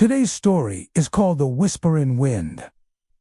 Today's story is called The Whispering Wind.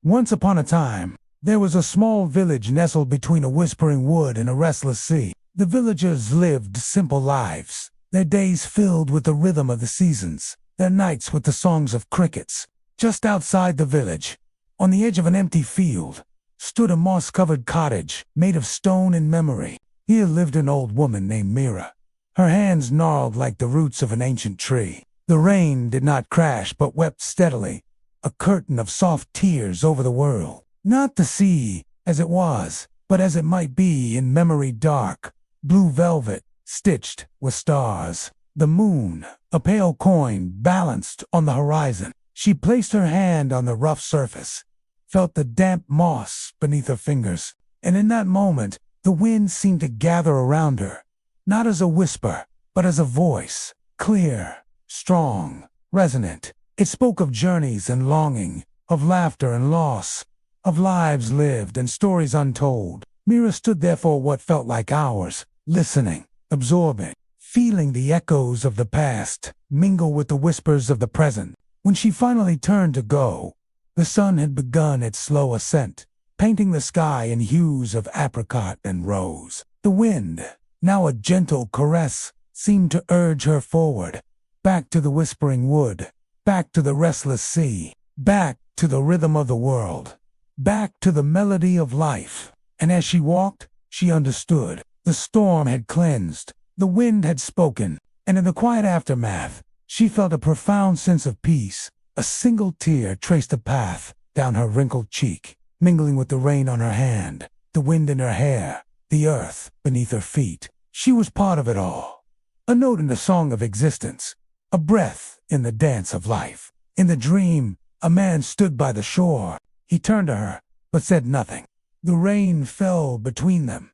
Once upon a time, there was a small village nestled between a whispering wood and a restless sea. The villagers lived simple lives, their days filled with the rhythm of the seasons, their nights with the songs of crickets. Just outside the village, on the edge of an empty field, stood a moss-covered cottage made of stone and memory. Here lived an old woman named Mira, her hands gnarled like the roots of an ancient tree. The rain did not crash but wept steadily, a curtain of soft tears over the world. Not the sea as it was, but as it might be in memory, dark, blue velvet, stitched with stars. The moon, a pale coin, balanced on the horizon. She placed her hand on the rough surface, felt the damp moss beneath her fingers, and in that moment, the wind seemed to gather around her, not as a whisper, but as a voice, clear, strong, resonant. It spoke of journeys and longing, of laughter and loss, of lives lived and stories untold. Mira stood there for what felt like hours, listening, absorbing, feeling the echoes of the past mingle with the whispers of the present. When she finally turned to go, the sun had begun its slow ascent, painting the sky in hues of apricot and rose. The wind, now a gentle caress, seemed to urge her forward, back to the whispering wood, back to the restless sea, back to the rhythm of the world, back to the melody of life. And as she walked, she understood. The storm had cleansed, the wind had spoken, and in the quiet aftermath, she felt a profound sense of peace. A single tear traced a path down her wrinkled cheek, mingling with the rain on her hand, the wind in her hair, the earth beneath her feet. She was part of it all, a note in the song of existence, a breath in the dance of life. In the dream, a man stood by the shore. He turned to her, but said nothing. The rain fell between them,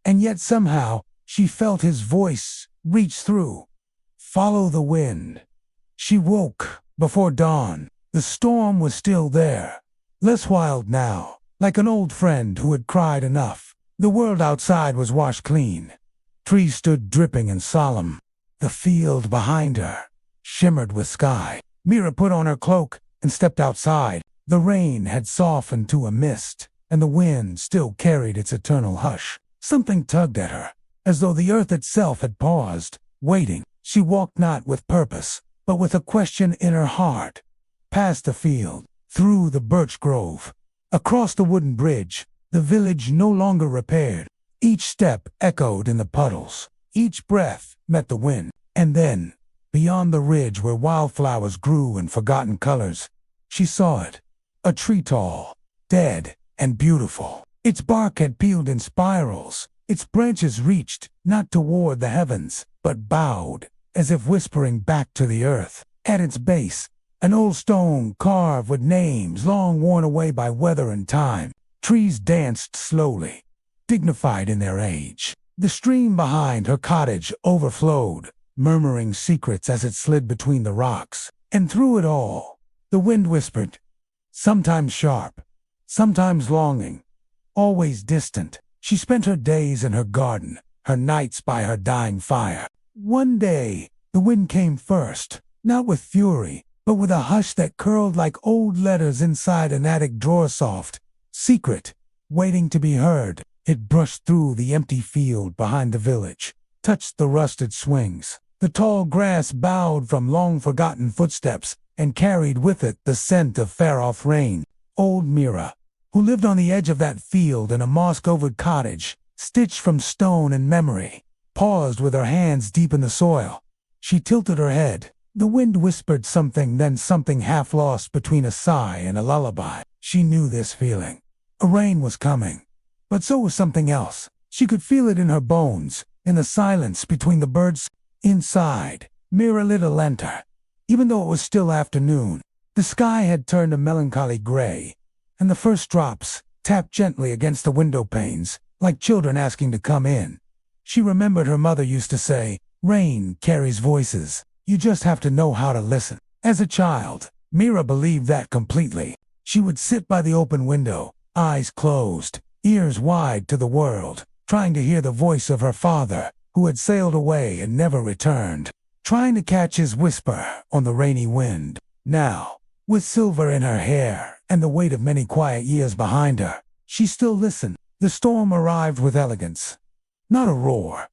and yet somehow she felt his voice reach through. Follow the wind. She woke before dawn. The storm was still there, less wild now, like an old friend who had cried enough. The world outside was washed clean. Trees stood dripping and solemn. The field behind her shimmered with sky. Mira put on her cloak and stepped outside. The rain had softened to a mist, and the wind still carried its eternal hush. Something tugged at her, as though the earth itself had paused, waiting. She walked not with purpose, but with a question in her heart. Past the field, through the birch grove, across the wooden bridge, the village no longer repaired. Each step echoed in the puddles. Each breath met the wind. And then, beyond the ridge where wildflowers grew in forgotten colors, she saw it. A tree tall, dead, and beautiful. Its bark had peeled in spirals. Its branches reached, not toward the heavens, but bowed, as if whispering back to the earth. At its base, an old stone carved with names long worn away by weather and time. Trees danced slowly, dignified in their age. The stream behind her cottage overflowed, murmuring secrets as it slid between the rocks. And through it all, the wind whispered, sometimes sharp, sometimes longing, always distant. She spent her days in her garden, her nights by her dying fire. One day, the wind came first, not with fury, but with a hush that curled like old letters inside an attic drawer, soft, secret, waiting to be heard. It brushed through the empty field behind the village, touched the rusted swings. The tall grass bowed from long-forgotten footsteps and carried with it the scent of far-off rain. Old Mira, who lived on the edge of that field in a moss-covered cottage, stitched from stone and memory, paused with her hands deep in the soil. She tilted her head. The wind whispered something, then something half lost between a sigh and a lullaby. She knew this feeling. A rain was coming, but so was something else. She could feel it in her bones, in the silence between the birds. Inside, Mira lit a lantern. Even though it was still afternoon, the sky had turned a melancholy gray, and the first drops tapped gently against the window panes, like children asking to come in. She remembered her mother used to say, rain carries voices. You just have to know how to listen. As a child, Mira believed that completely. She would sit by the open window, eyes closed, ears wide to the world, trying to hear the voice of her father, who had sailed away and never returned, trying to catch his whisper on the rainy wind. Now, with silver in her hair and the weight of many quiet years behind her, she still listened. The storm arrived with elegance. Not a roar,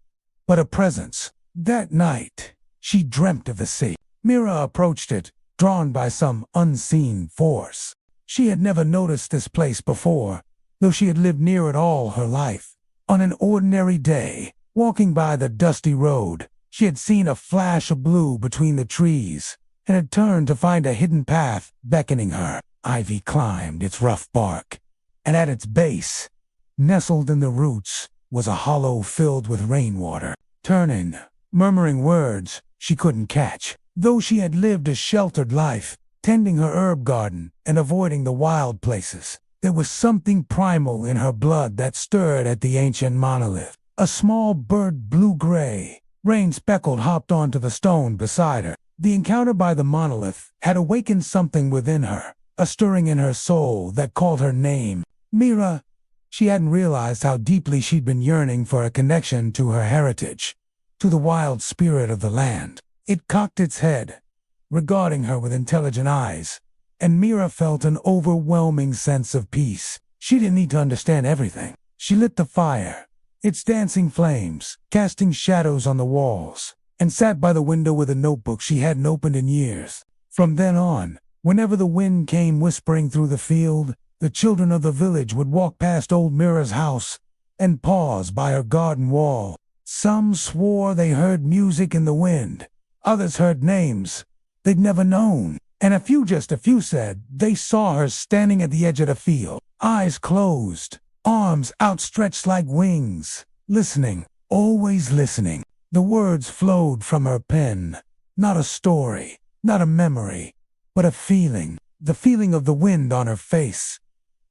but a presence. That night, she dreamt of the sea. Mira approached it, drawn by some unseen force. She had never noticed this place before, though she had lived near it all her life. On an ordinary day, walking by the dusty road, she had seen a flash of blue between the trees, and had turned to find a hidden path beckoning her. Ivy climbed its rough bark, and at its base, nestled in the roots, was a hollow filled with rainwater. Turning, murmuring words she couldn't catch. Though she had lived a sheltered life, tending her herb garden and avoiding the wild places, there was something primal in her blood that stirred at the ancient monolith. A small bird, blue-gray, rain-speckled, hopped onto the stone beside her. The encounter by the monolith had awakened something within her, a stirring in her soul that called her name. Mira. She hadn't realized how deeply she'd been yearning for a connection to her heritage, to the wild spirit of the land. It cocked its head, regarding her with intelligent eyes, and Mira felt an overwhelming sense of peace. She didn't need to understand everything. She lit the fire, its dancing flames, casting shadows on the walls, and sat by the window with a notebook she hadn't opened in years. From then on, whenever the wind came whispering through the field, the children of the village would walk past old Mira's house and pause by her garden wall. Some swore they heard music in the wind. Others heard names they'd never known. And just a few said they saw her standing at the edge of the field, eyes closed, arms outstretched like wings, listening, always listening. The words flowed from her pen, not a story, not a memory, but a feeling, the feeling of the wind on her face,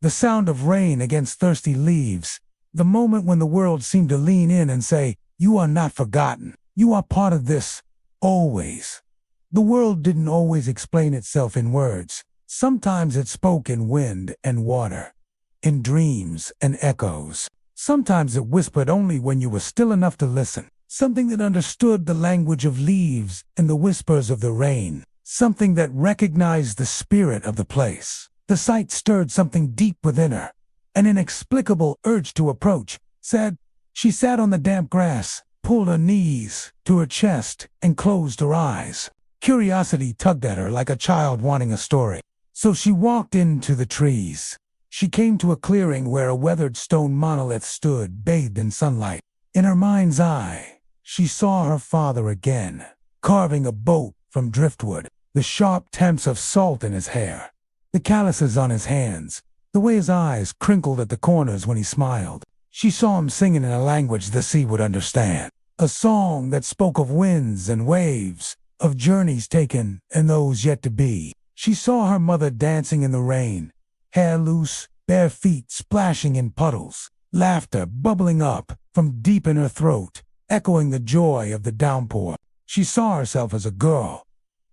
the sound of rain against thirsty leaves, the moment when the world seemed to lean in and say, "You are not forgotten. You are part of this, always." The world didn't always explain itself in words. Sometimes it spoke in wind and water, in dreams and echoes. Sometimes it whispered only when you were still enough to listen. Something that understood the language of leaves and the whispers of the rain. Something that recognized the spirit of the place. The sight stirred something deep within her. An inexplicable urge to approach. She sat on the damp grass, pulled her knees to her chest, and closed her eyes. Curiosity tugged at her like a child wanting a story. So she walked into the trees. She came to a clearing where a weathered stone monolith stood, bathed in sunlight. In her mind's eye, she saw her father again, carving a boat from driftwood, the sharp temps of salt in his hair, the calluses on his hands, the way his eyes crinkled at the corners when he smiled. She saw him singing in a language the sea would understand, a song that spoke of winds and waves, of journeys taken and those yet to be. She saw her mother dancing in the rain, hair loose, bare feet splashing in puddles, laughter bubbling up from deep in her throat, echoing the joy of the downpour. She saw herself as a girl,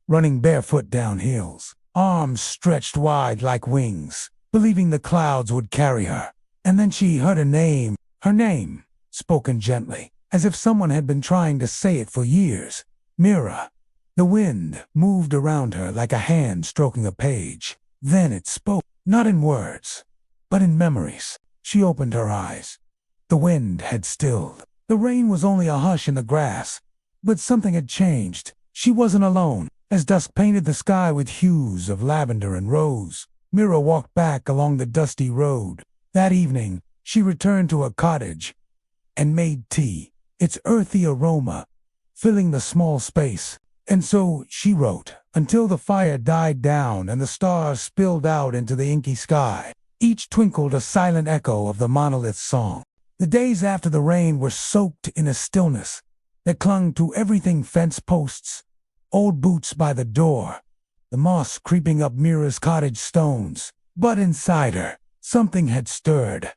running barefoot down hills, arms stretched wide like wings, believing the clouds would carry her. And then she heard her name, spoken gently, as if someone had been trying to say it for years. Mira. The wind moved around her like a hand stroking a page. Then it spoke, not in words, but in memories. She opened her eyes. The wind had stilled. The rain was only a hush in the grass, but something had changed. She wasn't alone. As dusk painted the sky with hues of lavender and rose, Mira walked back along the dusty road. That evening, she returned to her cottage and made tea, its earthy aroma filling the small space. And so she wrote, until the fire died down and the stars spilled out into the inky sky. Each twinkled a silent echo of the monolith's song. The days after the rain were soaked in a stillness that clung to everything: fence posts, old boots by the door, the moss creeping up Mira's cottage stones. But inside her, something had stirred.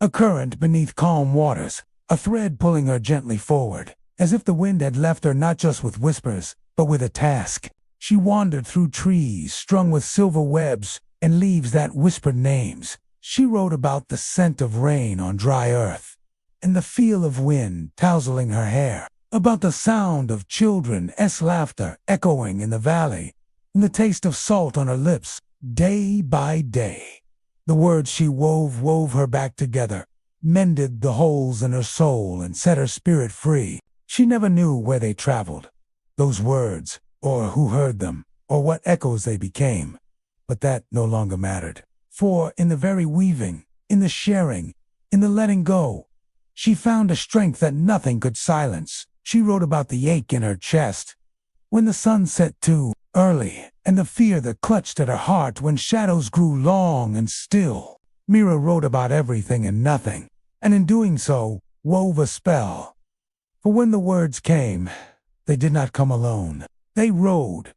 A current beneath calm waters, a thread pulling her gently forward, as if the wind had left her not just with whispers, but with a task. She wandered through trees strung with silver webs and leaves that whispered names. She wrote about the scent of rain on dry earth and the feel of wind tousling her hair, about the sound of children's laughter echoing in the valley, and the taste of salt on her lips. Day by day, the words she wove her back together, mended the holes in her soul and set her spirit free. She never knew where they traveled, those words, or who heard them, or what echoes they became. But that no longer mattered. For in the very weaving, in the sharing, in the letting go, she found a strength that nothing could silence. She wrote about the ache in her chest when the sun set too early, and the fear that clutched at her heart when shadows grew long and still. Mira wrote about everything and nothing, and in doing so, wove a spell. For when the words came, they did not come alone. They rode.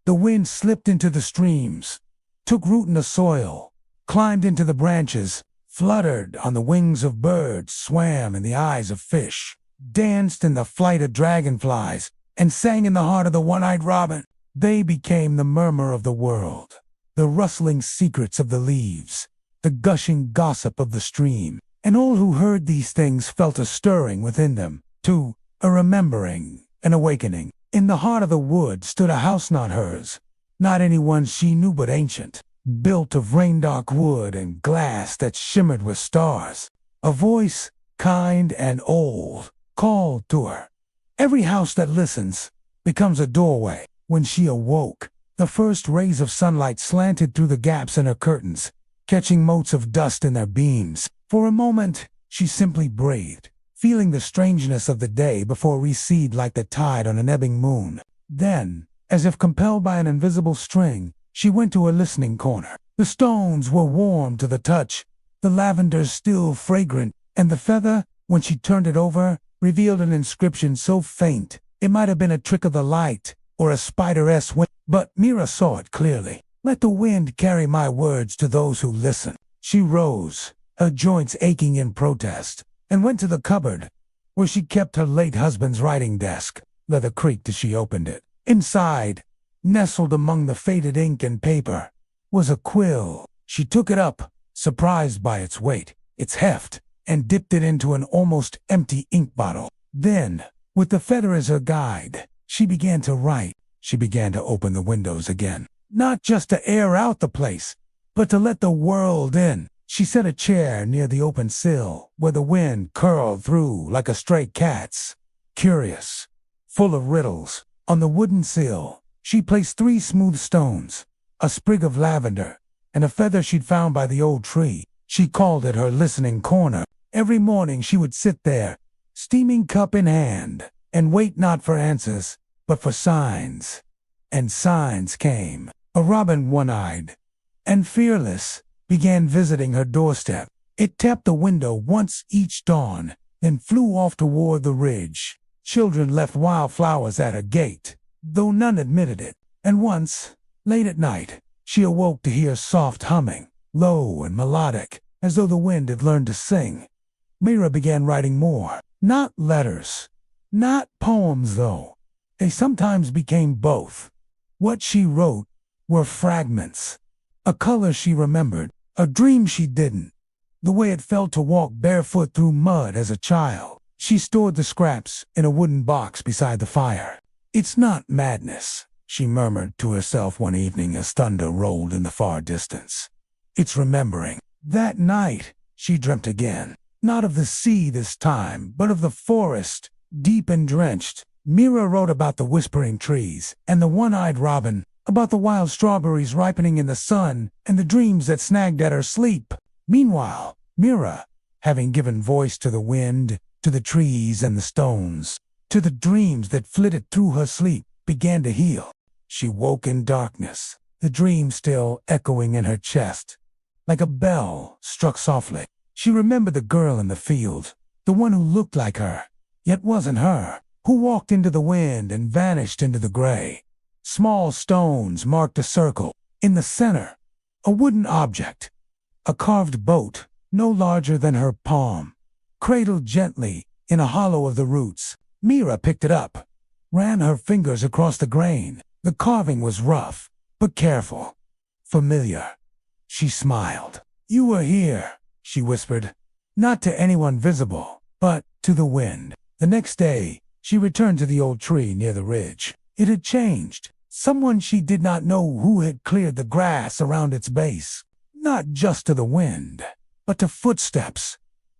The wind slipped into the streams, took root in the soil, climbed into the branches, fluttered on the wings of birds, swam in the eyes of fish, danced in the flight of dragonflies, and sang in the heart of the one-eyed robin. They became the murmur of the world, the rustling secrets of the leaves, the gushing gossip of the stream. And all who heard these things felt a stirring within them, too, a remembering, an awakening. In the heart of the wood stood a house not hers, not any one she knew but ancient, built of rain-dark wood and glass that shimmered with stars. A voice, kind and old, called to her. Every house that listens becomes a doorway. When she awoke, the first rays of sunlight slanted through the gaps in her curtains, catching motes of dust in their beams. For a moment, she simply breathed, feeling the strangeness of the day before recede like the tide on an ebbing moon. Then, as if compelled by an invisible string, she went to a listening corner. The stones were warm to the touch, the lavender still fragrant, and the feather, when she turned it over, revealed an inscription so faint it might have been a trick of the light or a spider-esque wing. But Mira saw it clearly. Let the wind carry my words to those who listen. She rose, her joints aching in protest, and went to the cupboard where she kept her late husband's writing desk. Leather creaked as she opened it. Inside, nestled among the faded ink and paper, was a quill. She took it up, surprised by its weight, its heft, and dipped it into an almost empty ink bottle. Then, with the feather as her guide, she began to write. She began to open the windows again, not just to air out the place, but to let the world in. She set a chair near the open sill, where the wind curled through like a stray cat's. Curious, full of riddles. On the wooden sill, she placed 3 smooth stones, a sprig of lavender, and a feather she'd found by the old tree. She called it her listening corner. Every morning she would sit there, steaming cup in hand, and wait not for answers, but for signs. And signs came. A robin, one-eyed and fearless, began visiting her doorstep. It tapped the window once each dawn, then flew off toward the ridge. Children left wildflowers at her gate, though none admitted it. And once, late at night, she awoke to hear soft humming, low and melodic, as though the wind had learned to sing. Mira began writing more. Not letters, not poems though. They sometimes became both. What she wrote were fragments. A color she remembered, a dream she didn't, the way it felt to walk barefoot through mud as a child. She stored the scraps in a wooden box beside the fire. It's not madness, she murmured to herself one evening as thunder rolled in the far distance. It's remembering. That night, she dreamt again. Not of the sea this time, but of the forest, deep and drenched. Mira wrote about the whispering trees and the one-eyed robin, about the wild strawberries ripening in the sun and the dreams that snagged at her sleep. Meanwhile, Mira, having given voice to the wind, to the trees and the stones, to the dreams that flitted through her sleep, began to heal. She woke in darkness, the dream still echoing in her chest, like a bell struck softly. She remembered the girl in the field, the one who looked like her, yet wasn't her, who walked into the wind and vanished into the gray. Small stones marked a circle. In the center, a wooden object, a carved boat, no larger than her palm, cradled gently in a hollow of the roots. Mira picked it up, ran her fingers across the grain. The carving was rough, but careful, familiar. She smiled. You were here, she whispered, not to anyone visible, but to the wind. The next day, she returned to the old tree near the ridge. It had changed. Someone she did not know who had cleared the grass around its base. Not just to the wind, but to footsteps,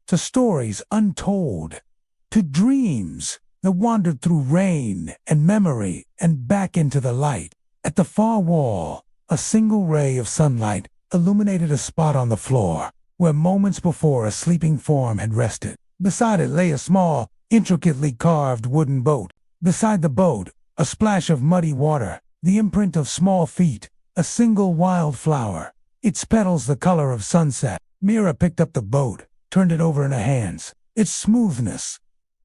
to stories untold, to dreams that wandered through rain and memory and back into the light. At the far wall, a single ray of sunlight illuminated a spot on the floor where moments before a sleeping form had rested. Beside it lay a small, intricately carved wooden boat. Beside the boat, a splash of muddy water, the imprint of small feet, a single wild flower, its petals the color of sunset. Mira picked up the boat, turned it over in her hands. Its smoothness,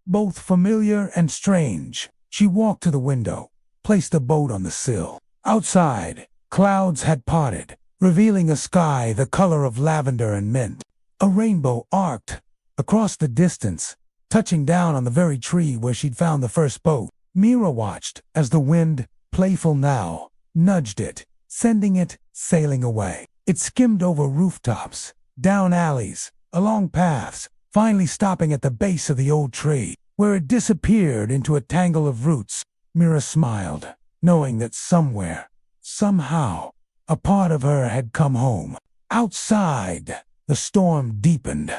both familiar and strange. She walked to the window, placed the boat on the sill. Outside, clouds had parted, revealing a sky the color of lavender and mint. A rainbow arced across the distance, touching down on the very tree where she'd found the first boat. Mira watched as the wind, playful now, nudged it, sending it sailing away. It skimmed over rooftops, down alleys, along paths, finally stopping at the base of the old tree, where it disappeared into a tangle of roots. Mira smiled, knowing that somewhere, somehow, a part of her had come home. Outside, the storm deepened.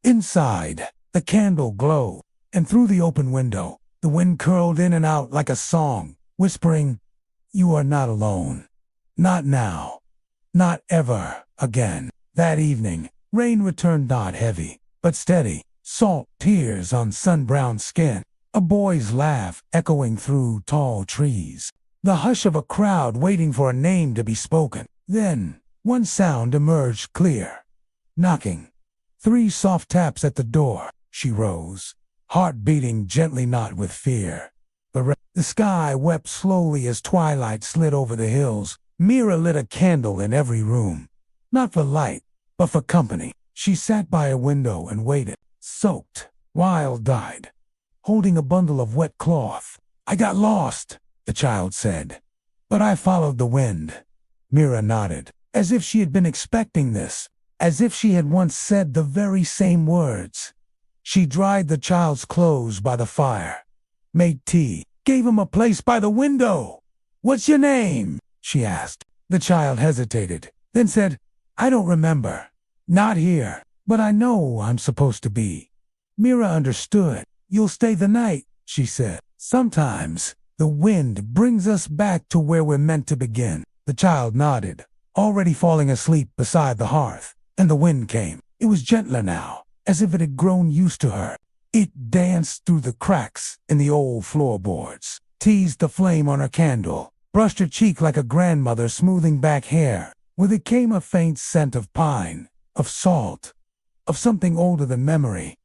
Inside, the candle glowed, and through the open window, the wind curled in and out like a song, whispering, "You are not alone. Not now. Not ever again." That evening, rain returned, not heavy, but steady, salt tears on sun-browned skin, a boy's laugh echoing through tall trees, the hush of a crowd waiting for a name to be spoken. Then, one sound emerged clear. Knocking. 3 soft taps at the door. She rose, heart beating gently, not with fear. The sky wept slowly as twilight slid over the hills. Mira lit a candle in every room. Not for light, but for company. She sat by a window and waited, soaked, wild-eyed, holding a bundle of wet cloth. "I got lost," the child said, "but I followed the wind." Mira nodded, as if she had been expecting this, as if she had once said the very same words. She dried the child's clothes by the fire, made tea, gave him a place by the window. "What's your name?" she asked. The child hesitated, then said, "I don't remember. Not here, but I know I'm supposed to be." Mira understood. "You'll stay the night," she said. "Sometimes the wind brings us back to where we're meant to begin." The child nodded, already falling asleep beside the hearth, and the wind came. It was gentler now, as if it had grown used to her. It danced through the cracks in the old floorboards, teased the flame on her candle, brushed her cheek like a grandmother smoothing back hair. With it came a faint scent of pine, of salt, of something older than memory.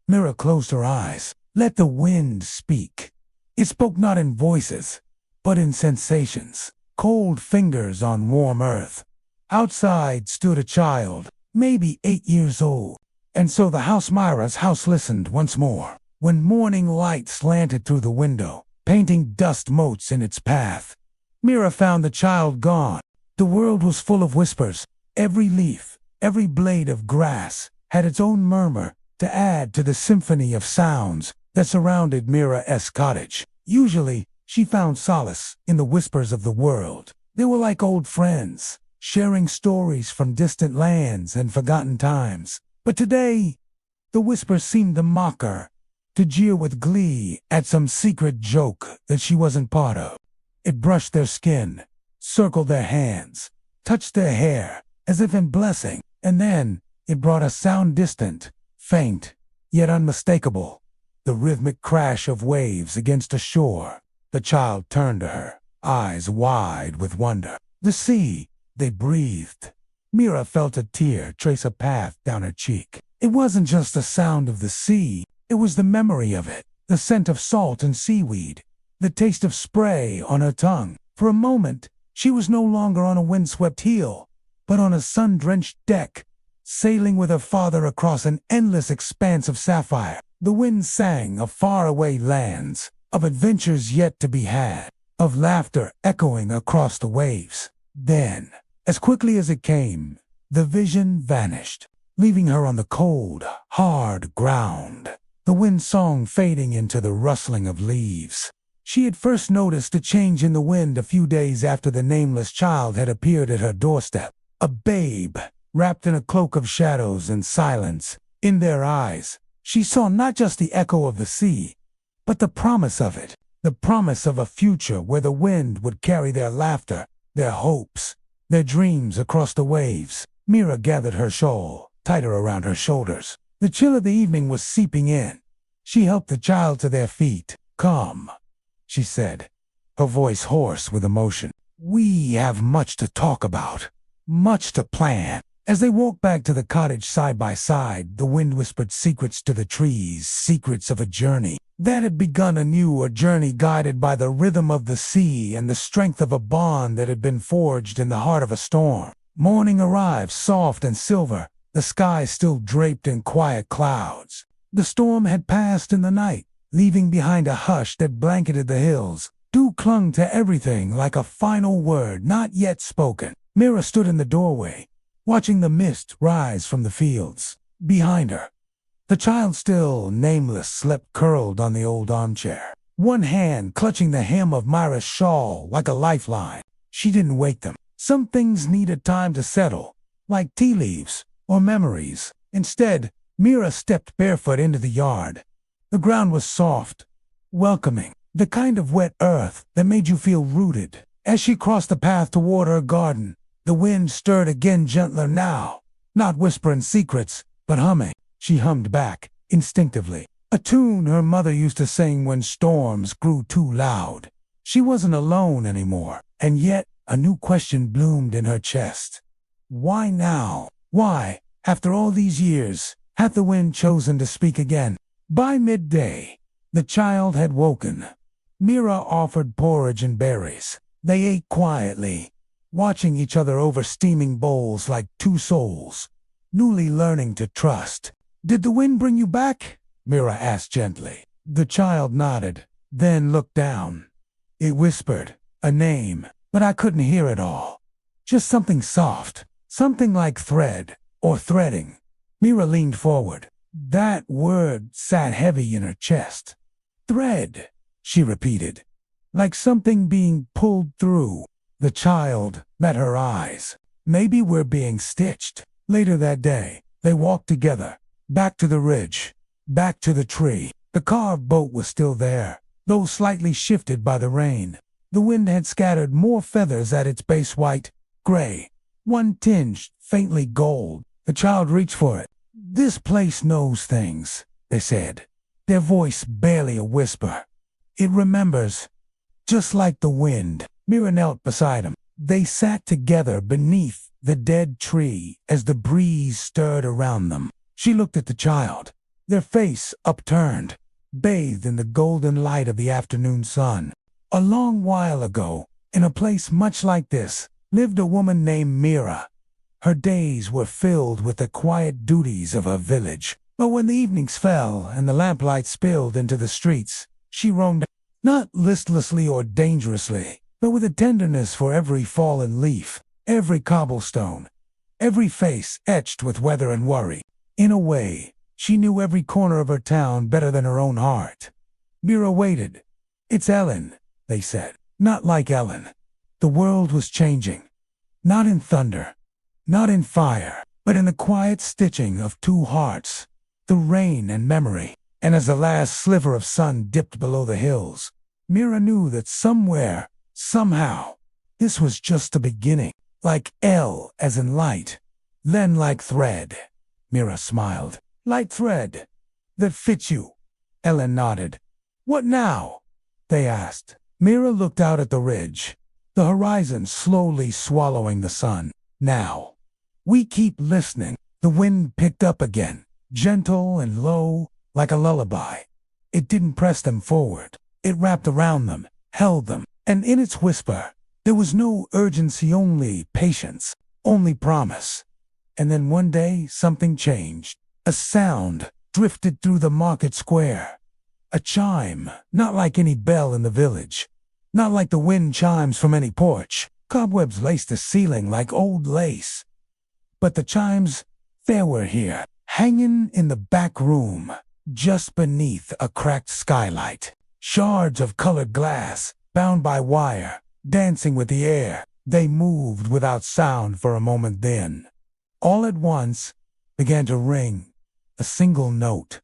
Mira closed her eyes. Let the wind speak. It spoke not in voices, but in sensations. Cold fingers on warm earth. Outside stood a child, maybe 8 years old. And so the house, Mira's house, listened once more. When morning light slanted through the window, painting dust motes in its path, Mira found the child gone. The world was full of whispers. Every leaf, every blade of grass had its own murmur to add to the symphony of sounds that surrounded Mira's cottage. Usually, she found solace in the whispers of the world. They were like old friends, sharing stories from distant lands and forgotten times. But today, the whispers seemed to mock her, to jeer with glee at some secret joke that she wasn't part of. It brushed their skin, circled their hands, touched their hair, as if in blessing, and then it brought a sound distant, faint, yet unmistakable, the rhythmic crash of waves against a shore. The child turned to her, eyes wide with wonder. The sea, they breathed. Mira felt a tear trace a path down her cheek. It wasn't just the sound of the sea, it was the memory of it, the scent of salt and seaweed, the taste of spray on her tongue. For a moment, she was no longer on a windswept heel, but on a sun-drenched deck, sailing with her father across an endless expanse of sapphire. The wind sang of faraway lands, of adventures yet to be had, of laughter echoing across the waves. Then, as quickly as it came, the vision vanished, leaving her on the cold, hard ground, the wind song fading into the rustling of leaves. She had first noticed a change in the wind a few days after the nameless child had appeared at her doorstep. A babe, wrapped in a cloak of shadows and silence. In their eyes, she saw not just the echo of the sea, but the promise of it. The promise of a future where the wind would carry their laughter, their hopes, their dreams across the waves. Mira gathered her shawl tighter around her shoulders. The chill of the evening was seeping in. She helped the child to their feet. "Come," she said, her voice hoarse with emotion. "We have much to talk about, much to plan." As they walked back to the cottage side by side, the wind whispered secrets to the trees, secrets of a journey that had begun anew, a journey guided by the rhythm of the sea and the strength of a bond that had been forged in the heart of a storm. Morning arrived, soft and silver, the sky still draped in quiet clouds. The storm had passed in the night, leaving behind a hush that blanketed the hills. Dew clung to everything like a final word not yet spoken. Mira stood in the doorway, watching the mist rise from the fields. Behind her, the child, still nameless, slept curled on the old armchair, one hand clutching the hem of Myra's shawl like a lifeline. She didn't wake them. Some things needed time to settle, like tea leaves or memories. Instead, Mira stepped barefoot into the yard. The ground was soft, welcoming, the kind of wet earth that made you feel rooted. As she crossed the path toward her garden, the wind stirred again, gentler now, not whispering secrets, but humming. She hummed back, instinctively, a tune her mother used to sing when storms grew too loud. She wasn't alone anymore, and yet a new question bloomed in her chest. Why now? Why, after all these years, had the wind chosen to speak again? By midday, the child had woken. Mira offered porridge and berries. They ate quietly, watching each other over steaming bowls like two souls, newly learning to trust. "Did the wind bring you back?" Mira asked gently. The child nodded, then looked down. It whispered a name, but I couldn't hear it all. Just something soft, something like thread or threading. Mira leaned forward. That word sat heavy in her chest. "Thread," she repeated, like something being pulled through. The child met her eyes. "Maybe we're being stitched." Later that day, they walked together, back to the ridge, back to the tree. The carved boat was still there, though slightly shifted by the rain. The wind had scattered more feathers at its base, white, gray, one tinged faintly gold. The child reached for it. "This place knows things," they said, their voice barely a whisper. "It remembers, just like the wind." Mira knelt beside him. They sat together beneath the dead tree as the breeze stirred around them. She looked at the child, their face upturned, bathed in the golden light of the afternoon sun. "A long while ago, in a place much like this, lived a woman named Mira. Her days were filled with the quiet duties of her village. But when the evenings fell and the lamplight spilled into the streets, she roamed, not listlessly or dangerously, but with a tenderness for every fallen leaf, every cobblestone, every face etched with weather and worry. In a way, she knew every corner of her town better than her own heart." Mira waited. "It's Ellen," they said. Not like Ellen. The world was changing. Not in thunder, not in fire, but in the quiet stitching of two hearts, the rain and memory. And as the last sliver of sun dipped below the hills, Mira knew that somewhere, somehow, this was just the beginning. Like L as in light, then like thread. Mira smiled. "Light thread that fits you." Ellen nodded. "What now?" they asked. Mira looked out at the ridge, the horizon slowly swallowing the sun. "Now, we keep listening." The wind picked up again, gentle and low, like a lullaby. It didn't press them forward. It wrapped around them, held them, and in its whisper, there was no urgency, only patience, only promise. And then one day, something changed. A sound drifted through the market square. A chime, not like any bell in the village, not like the wind chimes from any porch. Cobwebs laced the ceiling like old lace. But the chimes, they were here, hanging in the back room, just beneath a cracked skylight. Shards of colored glass, bound by wire, dancing with the air. They moved without sound for a moment, then, all at once, began to ring. A single note.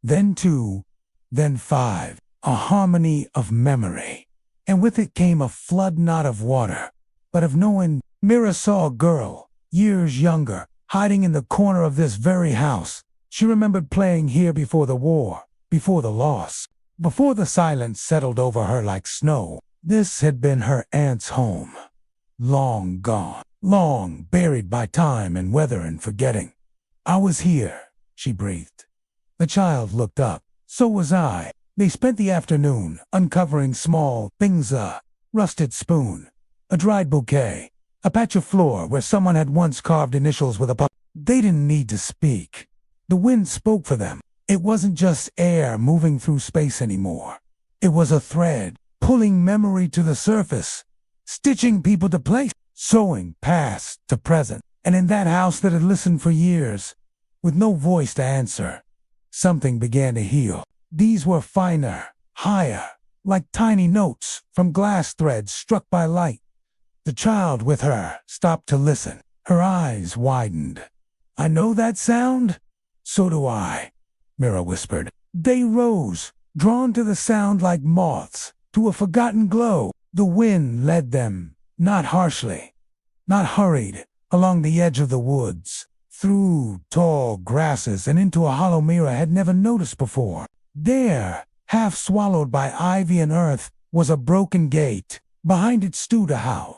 Then two, then five. A harmony of memory. And with it came a flood not of water, but of knowing. Mira saw a girl, years younger, hiding in the corner of this very house. She remembered playing here before the war, before the loss, before the silence settled over her like snow. This had been her aunt's home. Long gone, long buried by time and weather and forgetting. I was here, she breathed. The child looked up. So was I. They spent the afternoon uncovering small things, a rusted spoon, a dried bouquet, a patch of floor where someone had once carved initials with a pup. They didn't need to speak. The wind spoke for them. It wasn't just air moving through space anymore. It was a thread, pulling memory to the surface, stitching people to place, sewing past to present. And in that house that had listened for years, with no voice to answer, something began to heal. These were finer, higher, like tiny notes from glass threads struck by light. The child with her stopped to listen. Her eyes widened. I know that sound? So do I, Mira whispered. They rose, drawn to the sound like moths, to a forgotten glow. The wind led them, not harshly, not hurried, along the edge of the woods, through tall grasses and into a hollow Mira had never noticed before. There, half swallowed by ivy and earth, was a broken gate. Behind it stood a house.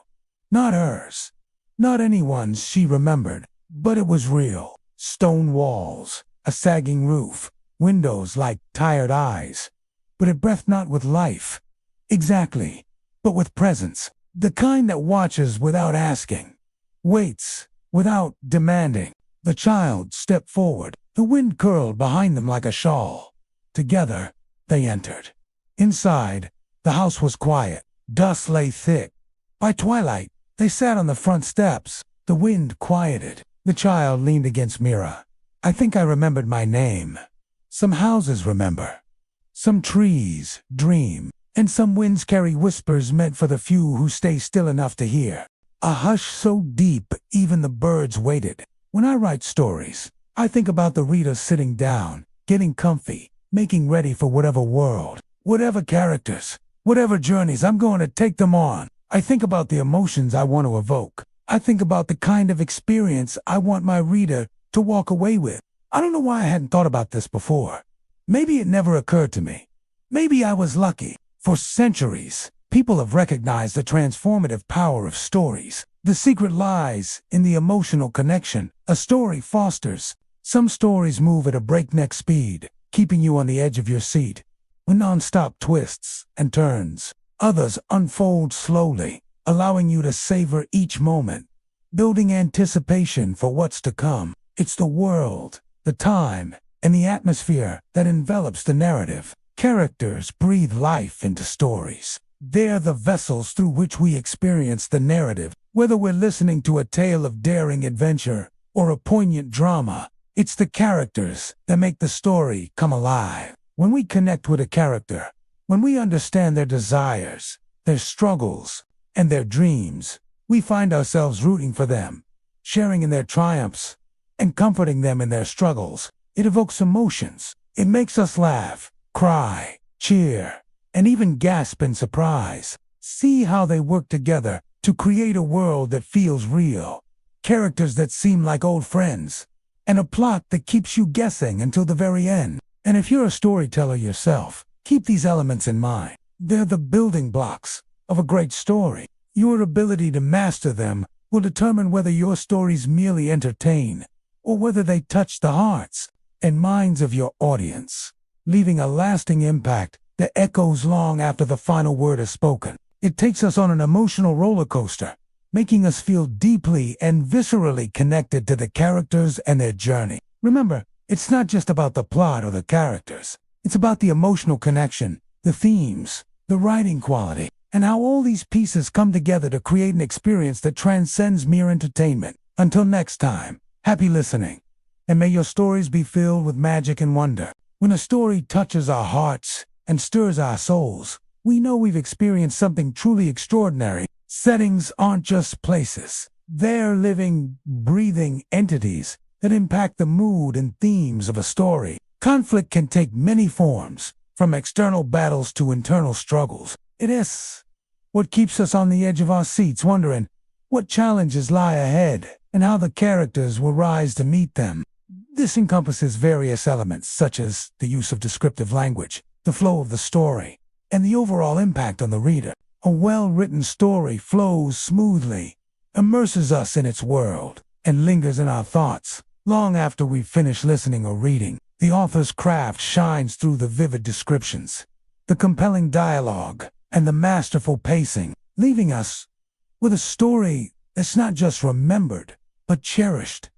Not hers, not anyone's she remembered, but it was real. Stone walls, a sagging roof, windows like tired eyes. But it breathed not with life, exactly, but with presence. The kind that watches without asking, waits without demanding. The child stepped forward. The wind curled behind them like a shawl. Together, they entered. Inside, the house was quiet. Dust lay thick. By twilight, they sat on the front steps. The wind quieted. The child leaned against Mira. I think I remembered my name. Some houses remember. Some trees dream. And some winds carry whispers meant for the few who stay still enough to hear. A hush so deep even the birds waited. When I write stories, I think about the reader sitting down, getting comfy, making ready for whatever world, whatever characters, whatever journeys I'm going to take them on. I think about the emotions I want to evoke. I think about the kind of experience I want my reader to walk away with. I don't know why I hadn't thought about this before. Maybe it never occurred to me. Maybe I was lucky. For centuries, people have recognized the transformative power of stories. The secret lies in the emotional connection a story fosters. Some stories move at a breakneck speed, keeping you on the edge of your seat, with non-stop twists and turns. Others unfold slowly, allowing you to savor each moment, building anticipation for what's to come. It's the world, the time, and the atmosphere that envelops the narrative. Characters breathe life into stories. They're the vessels through which we experience the narrative. Whether we're listening to a tale of daring adventure or a poignant drama, it's the characters that make the story come alive. When we connect with a character, when we understand their desires, their struggles, and their dreams, we find ourselves rooting for them, sharing in their triumphs, and comforting them in their struggles. It evokes emotions. It makes us laugh, cry, cheer, and even gasp in surprise. See how they work together to create a world that feels real, characters that seem like old friends, and a plot that keeps you guessing until the very end. And if you're a storyteller yourself, keep these elements in mind. They're the building blocks of a great story. Your ability to master them will determine whether your stories merely entertain or whether they touch the hearts and minds of your audience, leaving a lasting impact that echoes long after the final word is spoken. It takes us on an emotional roller coaster, making us feel deeply and viscerally connected to the characters and their journey. Remember, it's not just about the plot or the characters. It's about the emotional connection, the themes, the writing quality, and how all these pieces come together to create an experience that transcends mere entertainment. Until next time, happy listening, and may your stories be filled with magic and wonder. When a story touches our hearts and stirs our souls, we know we've experienced something truly extraordinary. Settings aren't just places. They're living, breathing entities that impact the mood and themes of a story. Conflict can take many forms, from external battles to internal struggles. It is what keeps us on the edge of our seats, wondering what challenges lie ahead and how the characters will rise to meet them. This encompasses various elements such as the use of descriptive language, the flow of the story, and the overall impact on the reader. A well-written story flows smoothly, immerses us in its world, and lingers in our thoughts long after we've finished listening or reading. The author's craft shines through the vivid descriptions, the compelling dialogue, and the masterful pacing, leaving us with a story that's not just remembered, but cherished.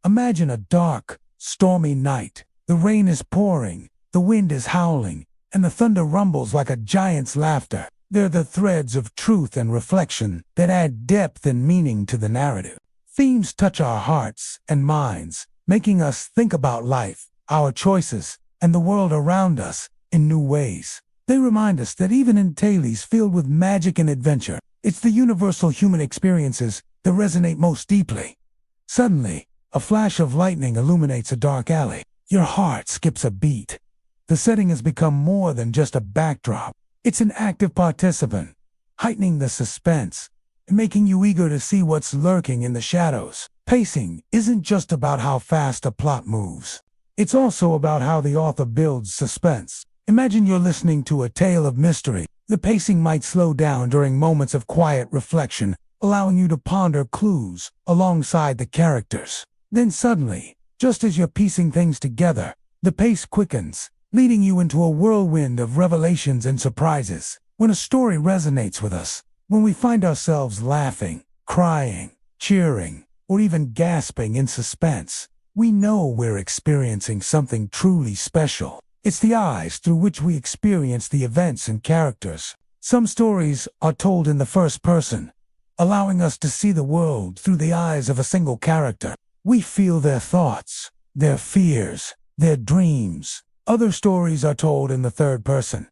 Imagine a dark, stormy night. The rain is pouring, the wind is howling, and the thunder rumbles like a giant's laughter. They're the threads of truth and reflection that add depth and meaning to the narrative. Themes touch our hearts and minds, making us think about life, our choices, and the world around us in new ways. They remind us that even in tales filled with magic and adventure, it's the universal human experiences that resonate most deeply. Suddenly, a flash of lightning illuminates a dark alley. Your heart skips a beat. The setting has become more than just a backdrop. It's an active participant, heightening the suspense and making you eager to see what's lurking in the shadows. Pacing isn't just about how fast a plot moves. It's also about how the author builds suspense. Imagine you're listening to a tale of mystery. The pacing might slow down during moments of quiet reflection, allowing you to ponder clues alongside the characters. Then suddenly, just as you're piecing things together, the pace quickens, leading you into a whirlwind of revelations and surprises. When a story resonates with us, when we find ourselves laughing, crying, cheering, or even gasping in suspense, we know we're experiencing something truly special. It's the eyes through which we experience the events and characters. Some stories are told in the first person, allowing us to see the world through the eyes of a single character. We feel their thoughts, their fears, their dreams. Other stories are told in the third person,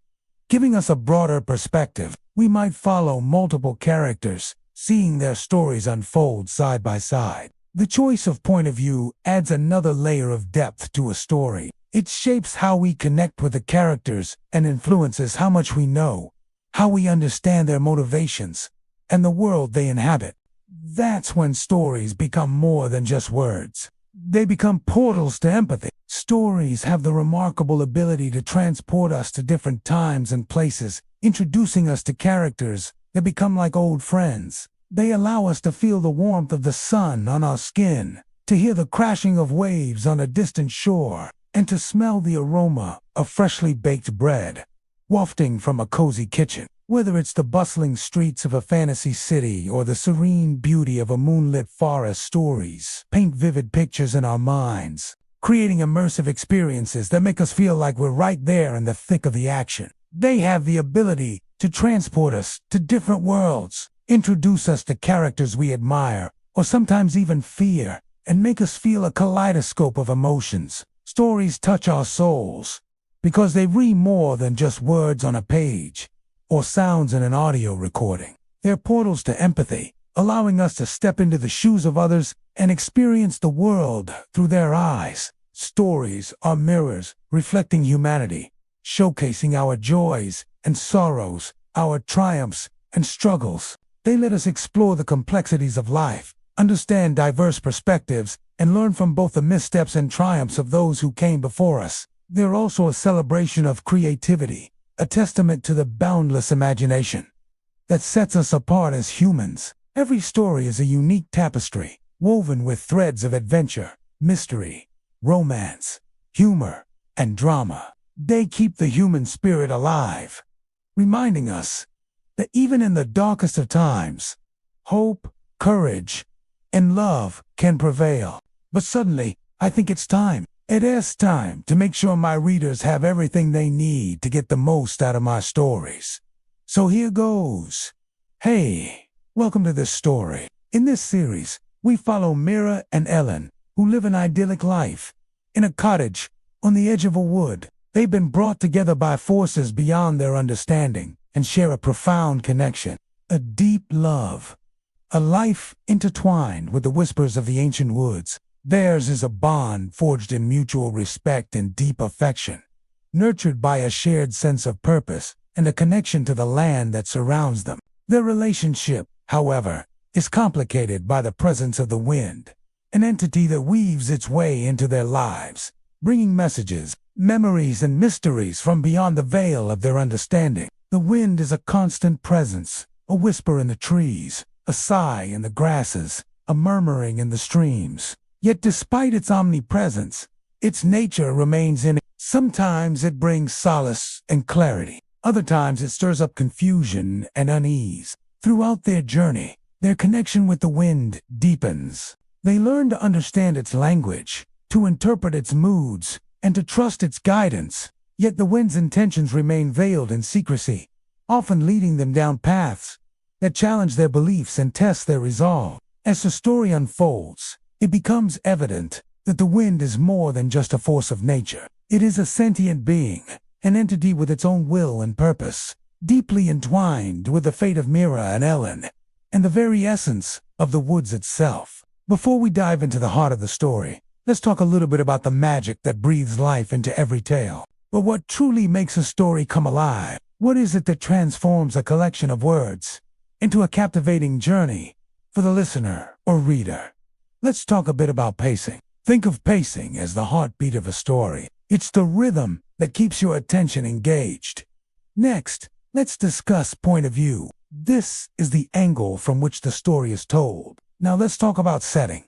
giving us a broader perspective. We might follow multiple characters, seeing their stories unfold side by side. The choice of point of view adds another layer of depth to a story. It shapes how we connect with the characters and influences how much we know, how we understand their motivations, and the world they inhabit. That's when stories become more than just words. They become portals to empathy. Stories have the remarkable ability to transport us to different times and places, introducing us to characters that become like old friends. They allow us to feel the warmth of the sun on our skin, to hear the crashing of waves on a distant shore, and to smell the aroma of freshly baked bread wafting from a cozy kitchen. Whether it's the bustling streets of a fantasy city or the serene beauty of a moonlit forest, stories paint vivid pictures in our minds, creating immersive experiences that make us feel like we're right there in the thick of the action. They have the ability to transport us to different worlds, introduce us to characters we admire, or sometimes even fear, and make us feel a kaleidoscope of emotions. Stories touch our souls because they read more than just words on a page or sounds in an audio recording. They're portals to empathy, allowing us to step into the shoes of others and experience the world through their eyes. Stories are mirrors reflecting humanity, showcasing our joys and sorrows, our triumphs and struggles. They let us explore the complexities of life, understand diverse perspectives, and learn from both the missteps and triumphs of those who came before us. They're also a celebration of creativity, a testament to the boundless imagination that sets us apart as humans. Every story is a unique tapestry, woven with threads of adventure, mystery, romance, humor, and drama. They keep the human spirit alive, reminding us that even in the darkest of times, hope, courage, and love can prevail. But suddenly, I think it's time. It is time to make sure my readers have everything they need to get the most out of my stories. So here goes. Hey, welcome to this story. In this series, we follow Mira and Ellen, who live an idyllic life in a cottage on the edge of a wood. They've been brought together by forces beyond their understanding and share a profound connection, a deep love, a life intertwined with the whispers of the ancient woods. Theirs is a bond forged in mutual respect and deep affection, nurtured by a shared sense of purpose and a connection to the land that surrounds them. Their relationship, however, is complicated by the presence of the wind, an entity that weaves its way into their lives, bringing messages, memories, and mysteries from beyond the veil of their understanding. The wind is a constant presence, a whisper in the trees, a sigh in the grasses, a murmuring in the streams. Yet despite its omnipresence, its nature remains in it. Sometimes it brings solace and clarity. Other times it stirs up confusion and unease. Throughout their journey, their connection with the wind deepens. They learn to understand its language, to interpret its moods, and to trust its guidance. Yet the wind's intentions remain veiled in secrecy, often leading them down paths that challenge their beliefs and test their resolve. As the story unfolds, it becomes evident that the wind is more than just a force of nature. It is a sentient being, an entity with its own will and purpose, deeply entwined with the fate of Mira and Ellen, and the very essence of the woods itself. Before we dive into the heart of the story, let's talk a little bit about the magic that breathes life into every tale. But what truly makes a story come alive? What is it that transforms a collection of words into a captivating journey for the listener or reader? Let's talk a bit about pacing. Think of pacing as the heartbeat of a story. It's the rhythm that keeps your attention engaged. Next, let's discuss point of view. This is the angle from which the story is told. Now let's talk about setting.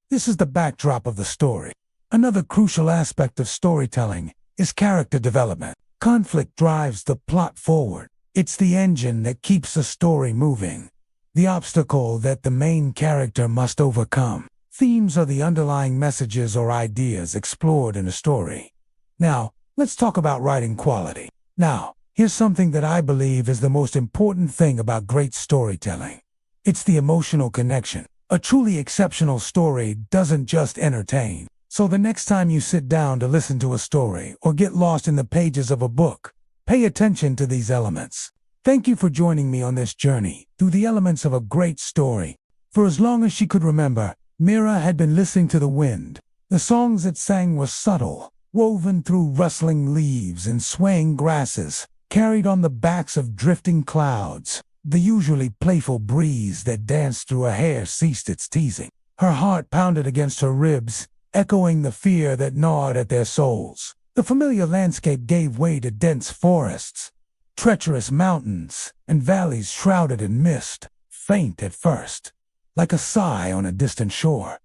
This is the backdrop of the story. Another crucial aspect of storytelling is character development. Conflict drives the plot forward. It's the engine that keeps the story moving, the obstacle that the main character must overcome. Themes are the underlying messages or ideas explored in a story. Now, let's talk about writing quality. Now, here's something that I believe is the most important thing about great storytelling. It's the emotional connection. A truly exceptional story doesn't just entertain. So the next time you sit down to listen to a story or get lost in the pages of a book, pay attention to these elements. Thank you for joining me on this journey through the elements of a great story. For as long as she could remember, Mira had been listening to the wind. The songs it sang were subtle, woven through rustling leaves and swaying grasses, carried on the backs of drifting clouds. The usually playful breeze that danced through her hair ceased its teasing. Her heart pounded against her ribs, echoing the fear that gnawed at their souls. The familiar landscape gave way to dense forests, treacherous mountains, and valleys shrouded in mist, faint at first, like a sigh on a distant shore,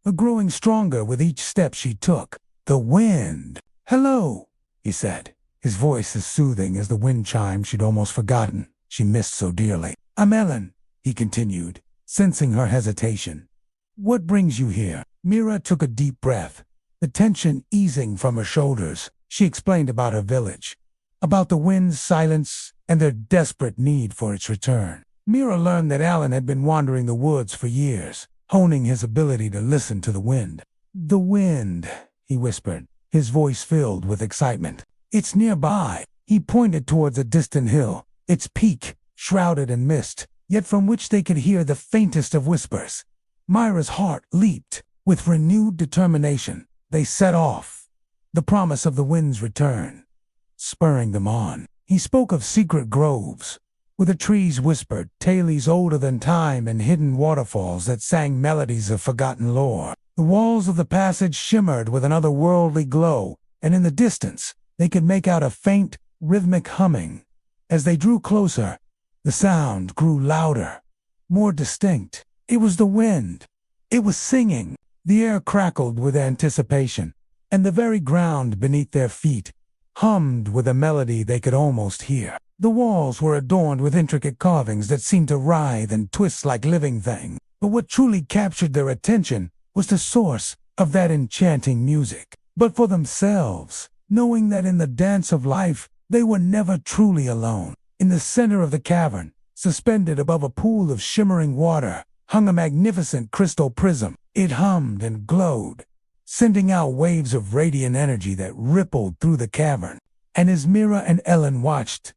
but growing stronger with each step she took. The wind. "Hello," he said, his voice as soothing as the wind chime she'd almost forgotten she missed so dearly. "I'm Ellen," he continued, sensing her hesitation. "What brings you here?" Mira took a deep breath, the tension easing from her shoulders. She explained about her village, about the wind's silence and their desperate need for its return. Mira learned that Alan had been wandering the woods for years, honing his ability to listen to the wind. "The wind," he whispered, his voice filled with excitement. "It's nearby." He pointed towards a distant hill, its peak shrouded in mist, yet from which they could hear the faintest of whispers. Myra's heart leaped. With renewed determination, they set off, the promise of the wind's return spurring them on. He spoke of secret groves, where the trees whispered tales older than time, and hidden waterfalls that sang melodies of forgotten lore. The walls of the passage shimmered with an otherworldly glow, and in the distance, they could make out a faint, rhythmic humming. As they drew closer, the sound grew louder, more distinct. It was the wind. It was singing. The air crackled with anticipation, and the very ground beneath their feet hummed with a melody they could almost hear. The walls were adorned with intricate carvings that seemed to writhe and twist like living things. But what truly captured their attention was the source of that enchanting music. But for themselves, knowing that in the dance of life, they were never truly alone. In the center of the cavern, suspended above a pool of shimmering water, hung a magnificent crystal prism. It hummed and glowed, sending out waves of radiant energy that rippled through the cavern. And as Mira and Ellen watched,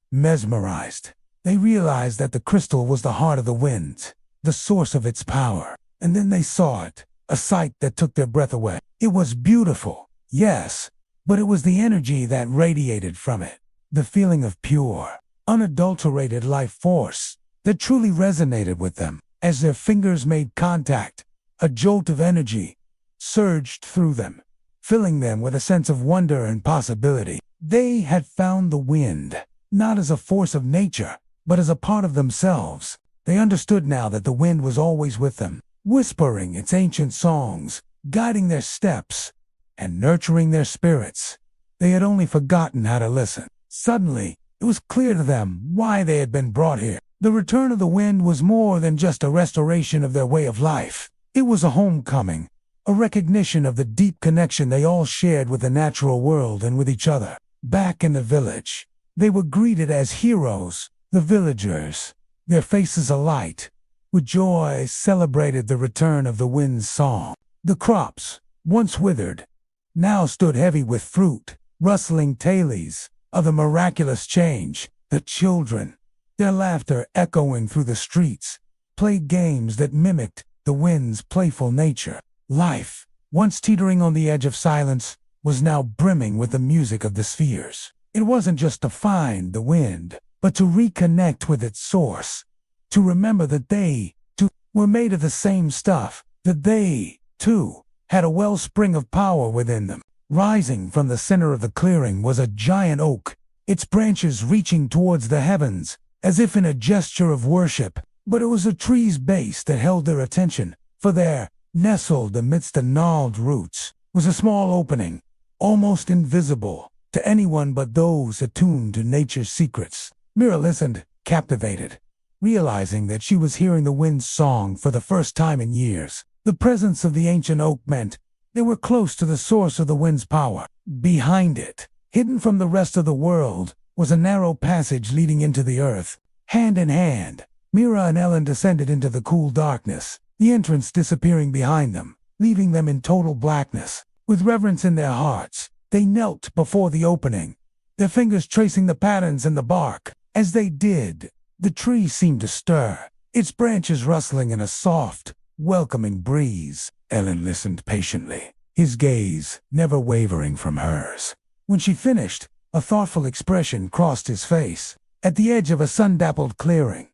mesmerized, they realized that the crystal was the heart of the wind, the source of its power. And then they saw it, a sight that took their breath away. It was beautiful, yes, but it was the energy that radiated from it, the feeling of pure, unadulterated life force that truly resonated with them. As their fingers made contact, a jolt of energy surged through them, filling them with a sense of wonder and possibility. They had found the wind, not as a force of nature, but as a part of themselves. They understood now that the wind was always with them, whispering its ancient songs, guiding their steps, and nurturing their spirits. They had only forgotten how to listen. Suddenly, it was clear to them why they had been brought here. The return of the wind was more than just a restoration of their way of life. It was a homecoming, a recognition of the deep connection they all shared with the natural world and with each other. Back in the village, they were greeted as heroes. The villagers, their faces alight with joy, celebrated the return of the wind's song. The crops, once withered, now stood heavy with fruit, rustling tales of the miraculous change. The children, their laughter echoing through the streets, played games that mimicked the wind's playful nature. Life, once teetering on the edge of silence, was now brimming with the music of the spheres. It wasn't just to find the wind, but to reconnect with its source, to remember that they, too, were made of the same stuff, that they, too, had a wellspring of power within them. Rising from the center of the clearing was a giant oak, its branches reaching towards the heavens, as if in a gesture of worship. But it was the tree's base that held their attention, for there, nestled amidst the gnarled roots, was a small opening, almost invisible to anyone but those attuned to nature's secrets. Mira listened, captivated, realizing that she was hearing the wind's song for the first time in years. The presence of the ancient oak meant they were close to the source of the wind's power. Behind it, hidden from the rest of the world, was a narrow passage leading into the earth. Hand in hand, Mira and Ellen descended into the cool darkness, the entrance disappearing behind them, leaving them in total blackness. With reverence in their hearts, they knelt before the opening, their fingers tracing the patterns in the bark. As they did, the tree seemed to stir, its branches rustling in a soft, welcoming breeze. Ellen listened patiently, his gaze never wavering from hers. When she finished, a thoughtful expression crossed his face. At the edge of a sun-dappled clearing,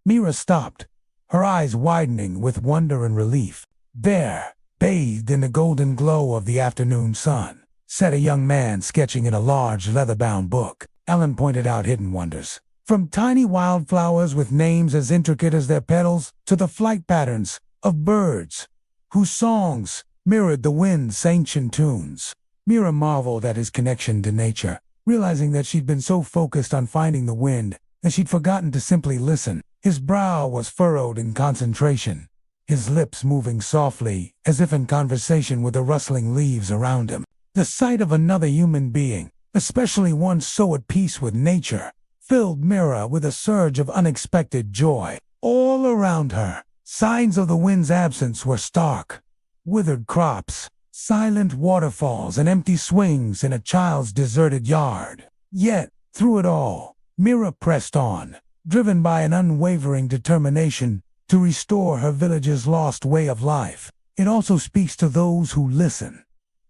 Mira stopped, her eyes widening with wonder and relief. There, bathed in the golden glow of the afternoon sun, sat a young man sketching in a large leather-bound book. Ellen pointed out hidden wonders, from tiny wildflowers with names as intricate as their petals to the flight patterns of birds whose songs mirrored the wind's ancient tunes. Mira marveled at his connection to nature, realizing that she'd been so focused on finding the wind that she'd forgotten to simply listen. His brow was furrowed in concentration, his lips moving softly as if in conversation with the rustling leaves around him. The sight of another human being, especially one so at peace with nature, filled Mira with a surge of unexpected joy. All around her, signs of the wind's absence were stark. Withered crops, silent waterfalls, and empty swings in a child's deserted yard. Yet, through it all, Mira pressed on, driven by an unwavering determination to restore her village's lost way of life. It also speaks to those who listen.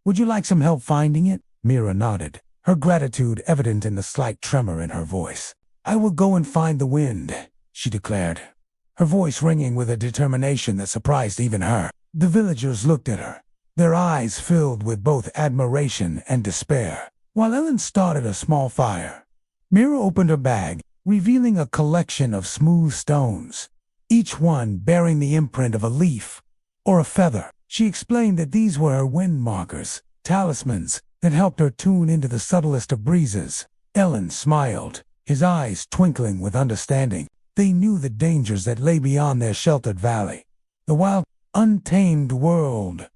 Would you like some help finding it? Mira nodded, her gratitude evident in the slight tremor in her voice. I will go and find the wind, she declared, her voice ringing with a determination that surprised even her. The villagers looked at her, their eyes filled with both admiration and despair. While Ellen started a small fire, Mira opened her bag, revealing a collection of smooth stones, each one bearing the imprint of a leaf or a feather. She explained that these were her wind markers, talismans that helped her tune into the subtlest of breezes. Ellen smiled, his eyes twinkling with understanding. They knew the dangers that lay beyond their sheltered valley. The wild, untamed world,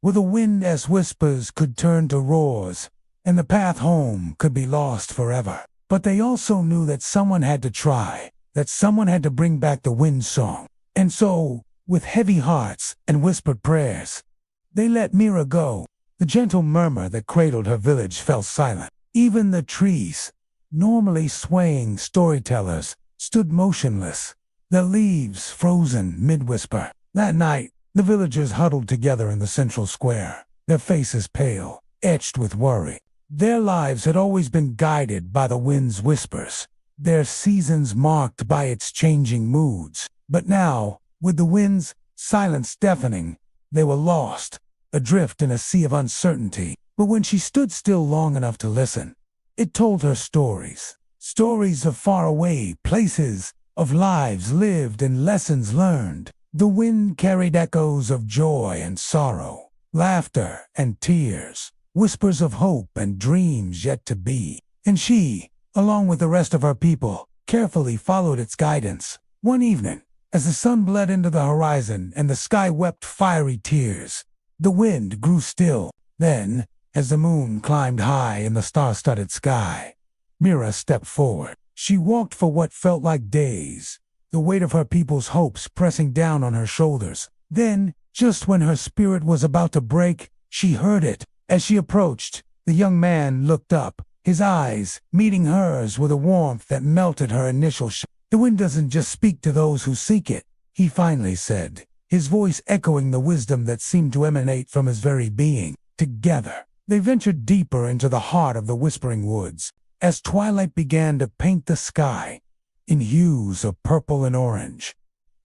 where the wind as whispers could turn to roars, and the path home could be lost forever. But they also knew that someone had to try, that someone had to bring back the wind song. And so, with heavy hearts and whispered prayers, They let Mira go. The gentle murmur that cradled her village fell silent. Even the trees, normally swaying storytellers, stood motionless, their leaves frozen mid-whisper. That night, the villagers huddled together in the central square, their faces pale, etched with worry. Their lives had always been guided by the wind's whispers, their seasons marked by its changing moods. But now, with the wind's silence deafening, they were lost, adrift in a sea of uncertainty. But when she stood still long enough to listen, it told her stories. Stories of faraway places, of lives lived and lessons learned. The wind carried echoes of joy and sorrow, laughter and tears, whispers of hope and dreams yet to be. And she, along with the rest of her people, carefully followed its guidance. One evening, as the sun bled into the horizon and the sky wept fiery tears, the wind grew still. Then, as the moon climbed high in the star-studded sky, Mira stepped forward. She walked for what felt like days, the weight of her people's hopes pressing down on her shoulders. Then, just when her spirit was about to break, she heard it. As she approached, the young man looked up, his eyes meeting hers with a warmth that melted her initial shock. "The wind doesn't just speak to those who seek it," he finally said, his voice echoing the wisdom that seemed to emanate from his very being. Together, they ventured deeper into the heart of the whispering woods. As twilight began to paint the sky in hues of purple and orange,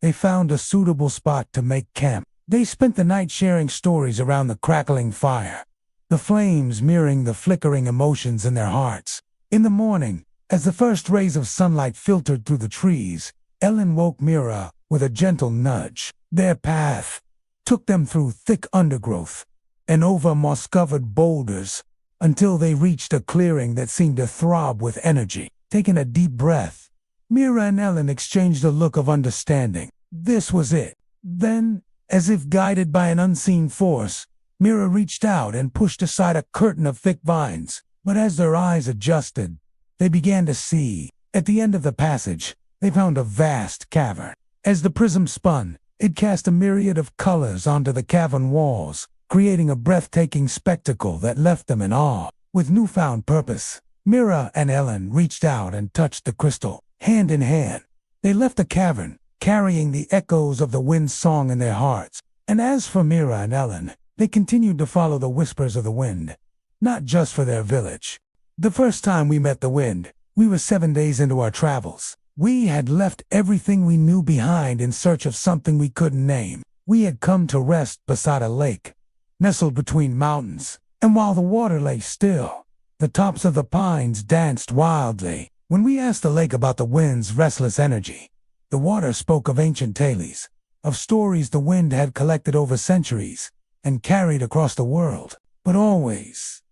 they found a suitable spot to make camp. They spent the night sharing stories around the crackling fire, the flames mirroring the flickering emotions in their hearts. In the morning, as the first rays of sunlight filtered through the trees, Ellen woke Mira with a gentle nudge. Their path took them through thick undergrowth and over moss-covered boulders until they reached a clearing that seemed to throb with energy. Taking a deep breath, Mira and Ellen exchanged a look of understanding. This was it. Then, as if guided by an unseen force, Mira reached out and pushed aside a curtain of thick vines. But as their eyes adjusted, they began to see. At the end of the passage, they found a vast cavern. As the prism spun, it cast a myriad of colors onto the cavern walls, creating a breathtaking spectacle that left them in awe. With newfound purpose, Mira and Ellen reached out and touched the crystal. Hand in hand, they left the cavern, carrying the echoes of the wind's song in their hearts. And as for Mira and Ellen, they continued to follow the whispers of the wind, not just for their village. The first time we met the wind, we were 7 days into our travels. We had left everything we knew behind in search of something we couldn't name. We had come to rest beside a lake, nestled between mountains, and while the water lay still, the tops of the pines danced wildly. When we asked the lake about the wind's restless energy, the water spoke of ancient tales, of stories the wind had collected over centuries and carried across the world. But always,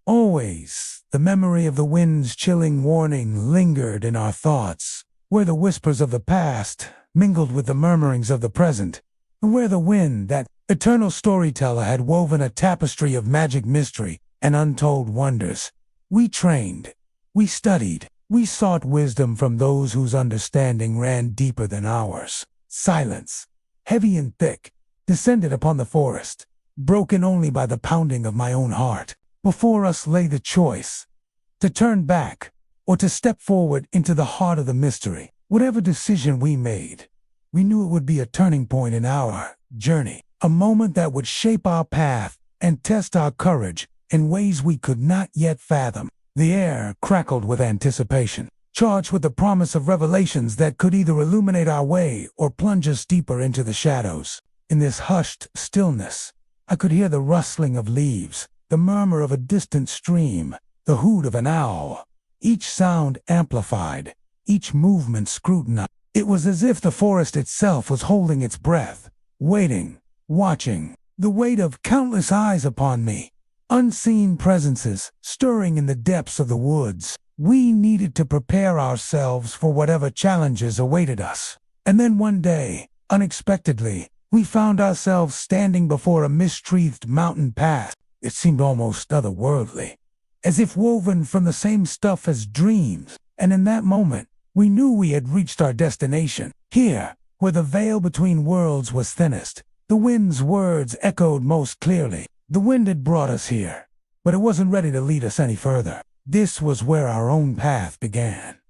the memory of the wind's chilling warning lingered in our thoughts, where the whispers of the past mingled with the murmurings of the present, and where the wind, that eternal storyteller, had woven a tapestry of magic mystery and untold wonders. We trained, we studied, we sought wisdom from those whose understanding ran deeper than ours. Silence, heavy and thick, descended upon the forest, broken only by the pounding of my own heart. Before us lay the choice, to turn back or to step forward into the heart of the mystery. Whatever decision we made, we knew it would be a turning point in our journey, a moment that would shape our path and test our courage in ways we could not yet fathom. The air crackled with anticipation, charged with the promise of revelations that could either illuminate our way or plunge us deeper into the shadows. In this hushed stillness, I could hear the rustling of leaves, the murmur of a distant stream, the hoot of an owl, each sound amplified, each movement scrutinized. It was as if the forest itself was holding its breath, waiting, watching, the weight of countless eyes upon me, unseen presences stirring in the depths of the woods. We needed to prepare ourselves for whatever challenges awaited us. And then one day, unexpectedly, we found ourselves standing before a mist-wreathed mountain pass. It seemed almost otherworldly, as if woven from the same stuff as dreams. And in that moment, we knew we had reached our destination. Here, where the veil between worlds was thinnest, The wind's words echoed most clearly. The wind had brought us here, but it wasn't ready to lead us any further. This was where our own path began.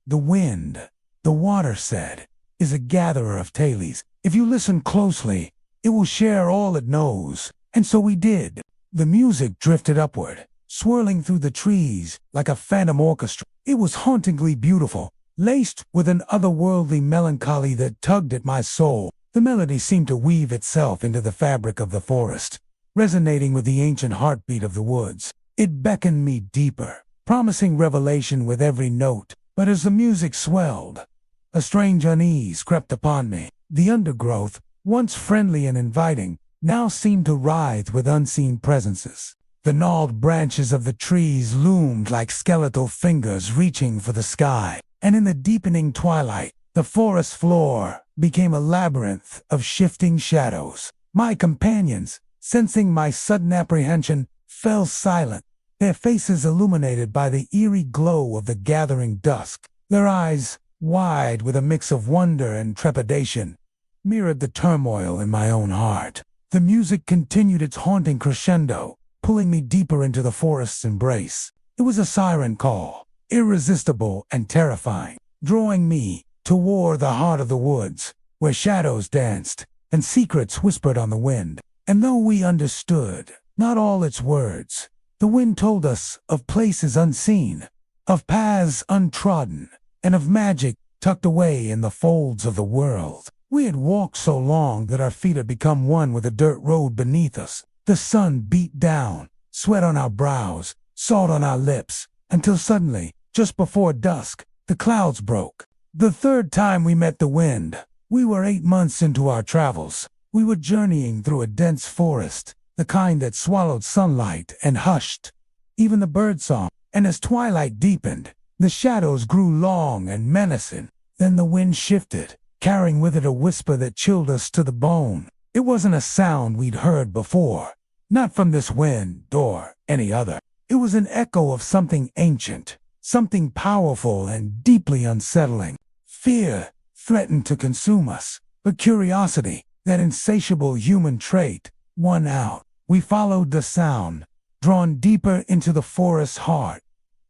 The wind, the water said, is a gatherer of tales. If you listen closely, it will share all it knows. And so we did. The music drifted upward, swirling through the trees like a phantom orchestra. It was hauntingly beautiful, laced with an otherworldly melancholy that tugged at my soul. The melody seemed to weave itself into the fabric of the forest, resonating with the ancient heartbeat of the woods. It beckoned me deeper, promising revelation with every note. But as the music swelled, a strange unease crept upon me. The undergrowth, once friendly and inviting, now seemed to writhe with unseen presences. The gnarled branches of the trees loomed like skeletal fingers reaching for the sky, and in the deepening twilight, the forest floor became a labyrinth of shifting shadows. My companions, sensing my sudden apprehension, fell silent, their faces illuminated by the eerie glow of the gathering dusk. Their eyes, wide with a mix of wonder and trepidation, mirrored the turmoil in my own heart. The music continued its haunting crescendo, pulling me deeper into the forest's embrace. It was a siren call, irresistible and terrifying, drawing me toward the heart of the woods, where shadows danced and secrets whispered on the wind. And though we understood not all its words, the wind told us of places unseen, of paths untrodden, and of magic tucked away in the folds of the world. We had walked so long that our feet had become one with the dirt road beneath us. The sun beat down, sweat on our brows, salt on our lips, until suddenly, just before dusk, the clouds broke. The third time we met the wind, we were 8 months into our travels. We were journeying through a dense forest, the kind that swallowed sunlight and hushed even the birdsong. And as twilight deepened, the shadows grew long and menacing. Then the wind shifted, carrying with it a whisper that chilled us to the bone. It wasn't a sound we'd heard before, not from this wind or any other. It was an echo of something ancient, something powerful and deeply unsettling. Fear threatened to consume us, but curiosity, that insatiable human trait, won out. We followed the sound, drawn deeper into the forest's heart,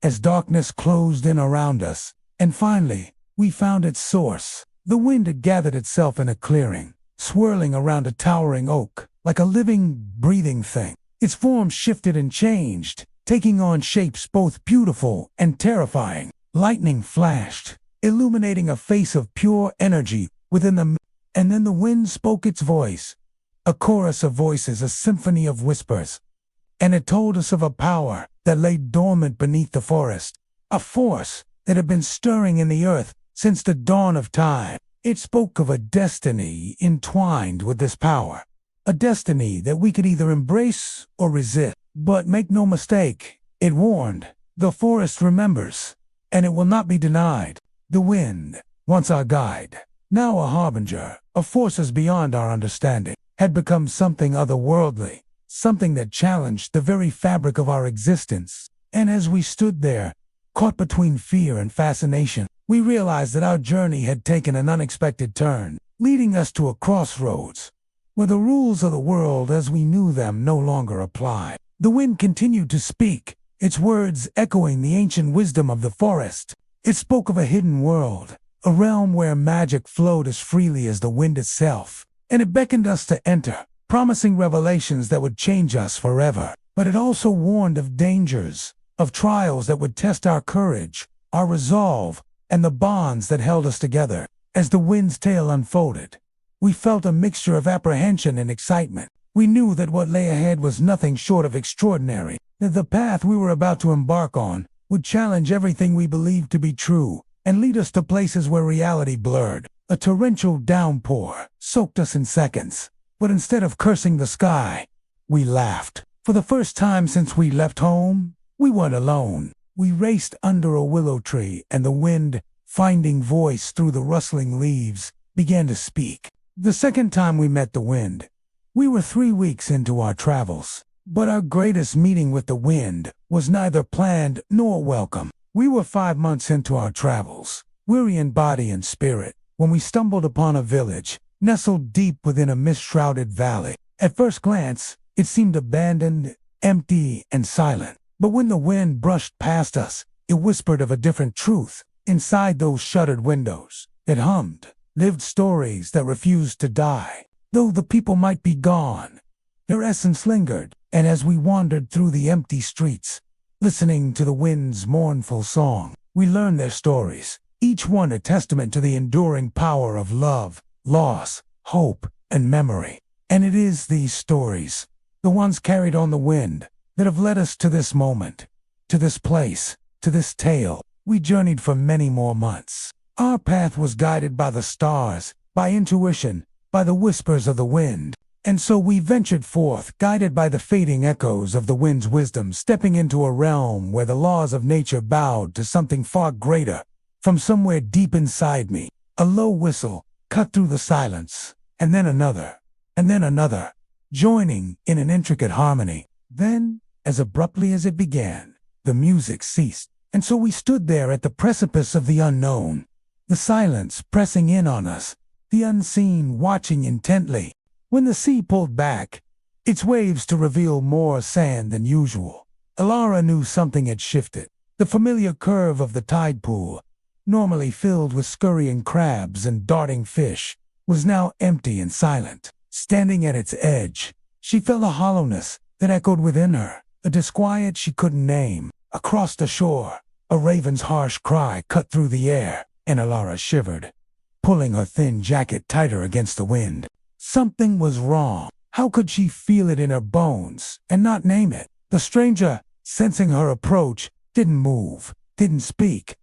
as darkness closed in around us, and finally, we found its source. The wind had gathered itself in a clearing, swirling around a towering oak, like a living, breathing thing. Its form shifted and changed, taking on shapes both beautiful and terrifying. Lightning flashed, illuminating a face of pure energy within the and then the wind spoke its voice, a chorus of voices, a symphony of whispers, and it told us of a power that lay dormant beneath the forest, a force that had been stirring in the earth since the dawn of time. It spoke of a destiny entwined with this power, a destiny that we could either embrace or resist. But make no mistake, it warned, the forest remembers, and it will not be denied. The wind, once our guide, now a harbinger of forces beyond our understanding, had become something otherworldly, something that challenged the very fabric of our existence. And as we stood there, caught between fear and fascination, we realized that our journey had taken an unexpected turn, leading us to a crossroads, where the rules of the world as we knew them no longer applied. The wind continued to speak, its words echoing the ancient wisdom of the forest. It spoke of a hidden world, a realm where magic flowed as freely as the wind itself, and it beckoned us to enter, promising revelations that would change us forever. But it also warned of dangers, of trials that would test our courage, our resolve, and the bonds that held us together. As the wind's tale unfolded, we felt a mixture of apprehension and excitement. We knew that what lay ahead was nothing short of extraordinary, that the path we were about to embark on would challenge everything we believed to be true and lead us to places where reality blurred. A torrential downpour soaked us in seconds, but instead of cursing the sky, we laughed. For the first time since we left home, we weren't alone. We raced under a willow tree, and the wind, finding voice through the rustling leaves, began to speak. The second time we met the wind, we were 3 weeks into our travels, but our greatest meeting with the wind was neither planned nor welcome. We were 5 months into our travels, weary in body and spirit, when we stumbled upon a village nestled deep within a mist-shrouded valley. At first glance, it seemed abandoned, empty, and silent. But when the wind brushed past us, it whispered of a different truth. Inside those shuttered windows, it hummed, lived stories that refused to die. Though the people might be gone, their essence lingered, and as we wandered through the empty streets, listening to the wind's mournful song, we learned their stories, each one a testament to the enduring power of love, loss, hope, and memory. And it is these stories, the ones carried on the wind, that have led us to this moment, to this place, to this tale. We journeyed for many more months. Our path was guided by the stars, by intuition, by the whispers of the wind. And so we ventured forth, guided by the fading echoes of the wind's wisdom, stepping into a realm where the laws of nature bowed to something far greater. From somewhere deep inside me, a low whistle cut through the silence, and then another, joining in an intricate harmony. Then, as abruptly as it began, the music ceased, and so we stood there at the precipice of the unknown, the silence pressing in on us, the unseen watching intently. When the sea pulled back, its waves to reveal more sand than usual, Alara knew something had shifted. The familiar curve of the tide pool, normally filled with scurrying crabs and darting fish, was now empty and silent. Standing at its edge, she felt a hollowness that echoed within her, a disquiet she couldn't name. Across the shore, a raven's harsh cry cut through the air, and Alara shivered, pulling her thin jacket tighter against the wind. Something was wrong. How could she feel it in her bones and not name it? The stranger, sensing her approach, didn't move, didn't speak,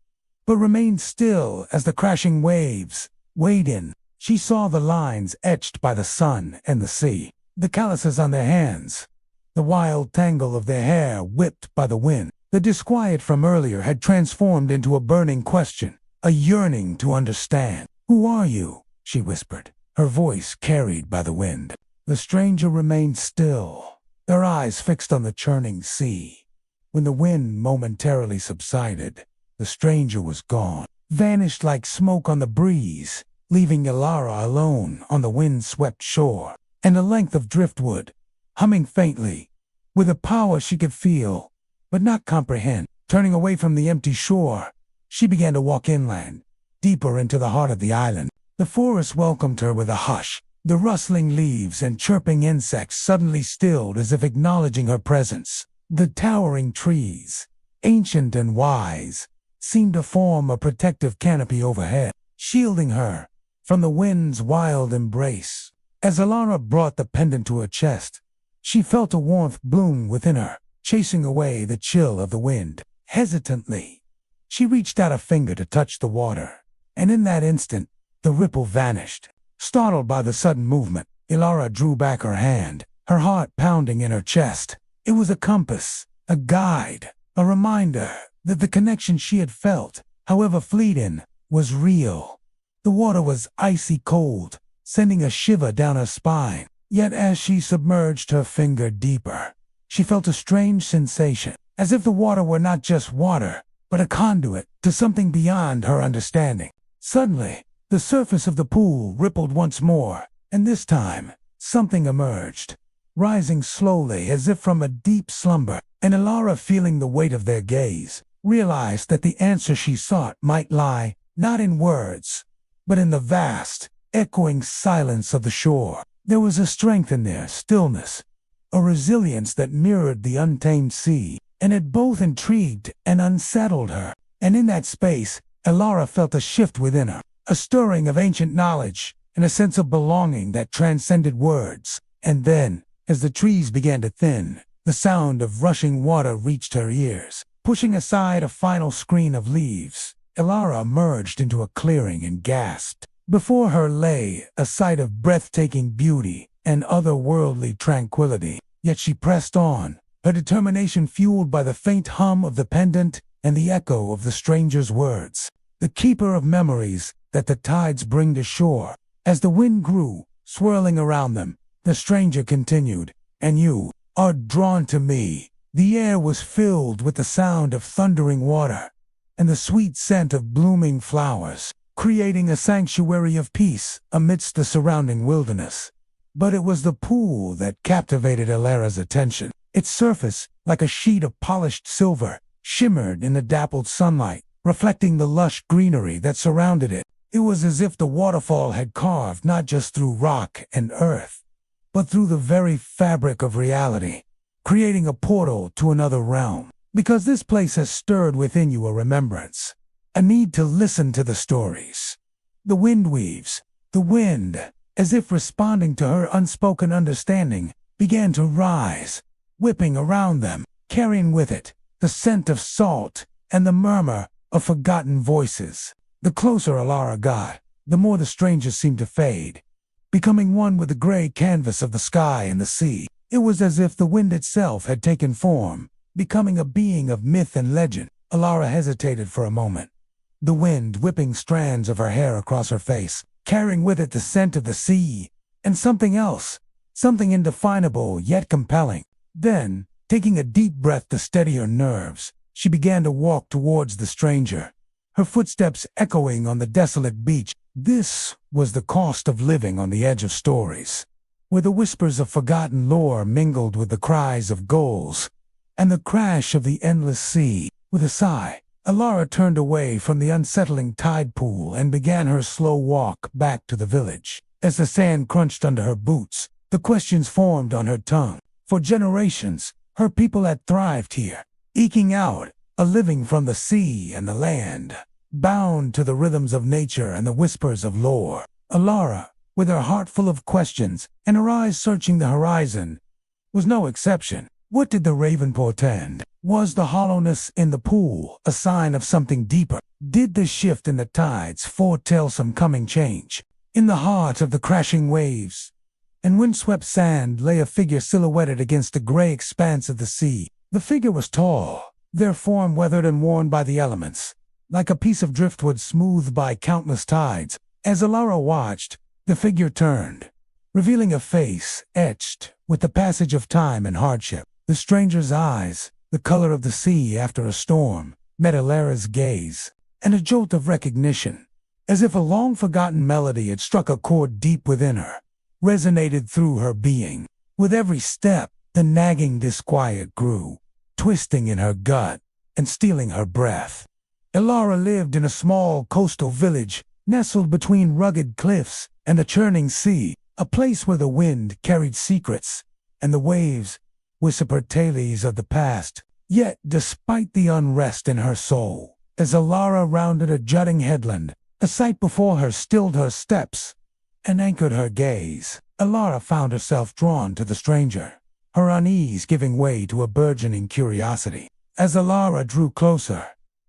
but remained still as the crashing waves weighed in. She saw the lines etched by the sun and the sea, the calluses on their hands, the wild tangle of their hair whipped by the wind. The disquiet from earlier had transformed into a burning question, a yearning to understand. "Who are you?" she whispered, her voice carried by the wind. The stranger remained still, their eyes fixed on the churning sea. When the wind momentarily subsided, the stranger was gone, vanished like smoke on the breeze, leaving Alara alone on the wind-swept shore, and a length of driftwood, humming faintly, with a power she could feel, but not comprehend. Turning away from the empty shore, she began to walk inland, deeper into the heart of the island. The forest welcomed her with a hush. The rustling leaves and chirping insects suddenly stilled as if acknowledging her presence. The towering trees, ancient and wise, seemed to form a protective canopy overhead, shielding her from the wind's wild embrace. As Alara brought the pendant to her chest, she felt a warmth bloom within her, chasing away the chill of the wind. Hesitantly, she reached out a finger to touch the water, and in that instant, the ripple vanished. Startled by the sudden movement, Alara drew back her hand, her heart pounding in her chest. It was a compass, a guide, a reminder that the connection she had felt, however fleeting, was real. The water was icy cold, sending a shiver down her spine. Yet as she submerged her finger deeper, she felt a strange sensation, as if the water were not just water, but a conduit to something beyond her understanding. Suddenly, the surface of the pool rippled once more, and this time, something emerged, rising slowly as if from a deep slumber, and Alara, feeling the weight of their gaze, realized that the answer she sought might lie not in words, but in the vast, echoing silence of the shore. There was a strength in their stillness, a resilience that mirrored the untamed sea, and it both intrigued and unsettled her. And in that space, Alara felt a shift within her, a stirring of ancient knowledge, and a sense of belonging that transcended words. And then, as the trees began to thin, the sound of rushing water reached her ears. Pushing aside a final screen of leaves, Alara emerged into a clearing and gasped. Before her lay a sight of breathtaking beauty and otherworldly tranquility. Yet she pressed on, her determination fueled by the faint hum of the pendant and the echo of the stranger's words. The keeper of memories that the tides bring to shore. As the wind grew, swirling around them, the stranger continued, "And you are drawn to me." The air was filled with the sound of thundering water and the sweet scent of blooming flowers. creating a sanctuary of peace amidst the surrounding wilderness. But it was the pool that captivated Alara's attention. Its surface, like a sheet of polished silver, shimmered in the dappled sunlight, reflecting the lush greenery that surrounded it. It was as if the waterfall had carved not just through rock and earth, but through the very fabric of reality, creating a portal to another realm. Because this place has stirred within you a remembrance, a need to listen to the stories. The wind weaves. The wind, as if responding to her unspoken understanding, began to rise, whipping around them, carrying with it the scent of salt and the murmur of forgotten voices. The closer Alara got, the more the strangers seemed to fade, becoming one with the gray canvas of the sky and the sea. It was as if the wind itself had taken form, becoming a being of myth and legend. Alara hesitated for a moment, the wind whipping strands of her hair across her face, carrying with it the scent of the sea, and something else, something indefinable yet compelling. Then, taking a deep breath to steady her nerves, she began to walk towards the stranger, her footsteps echoing on the desolate beach. This was the cost of living on the edge of stories, where the whispers of forgotten lore mingled with the cries of gulls and the crash of the endless sea. With a sigh, Alara turned away from the unsettling tide pool and began her slow walk back to the village. As the sand crunched under her boots, the questions formed on her tongue. For generations, her people had thrived here, eking out a living from the sea and the land, bound to the rhythms of nature and the whispers of lore. Alara, with her heart full of questions and her eyes searching the horizon, was no exception. What did the raven portend? Was the hollowness in the pool a sign of something deeper? Did the shift in the tides foretell some coming change? In the heart of the crashing waves and windswept sand lay a figure silhouetted against the gray expanse of the sea. The figure was tall, their form weathered and worn by the elements, like a piece of driftwood smoothed by countless tides. As Alara watched, the figure turned, revealing a face etched with the passage of time and hardship. The stranger's eyes, the color of the sea after a storm, met Alara's gaze, and a jolt of recognition, as if a long-forgotten melody had struck a chord deep within her, resonated through her being. With every step, the nagging disquiet grew, twisting in her gut and stealing her breath. Alara lived in a small coastal village, nestled between rugged cliffs and a churning sea, a place where the wind carried secrets and the waves whispered tales of the past. Yet, despite the unrest in her soul, as Alara rounded a jutting headland, a sight before her stilled her steps and anchored her gaze. Alara found herself drawn to the stranger, her unease giving way to a burgeoning curiosity. As Alara drew closer,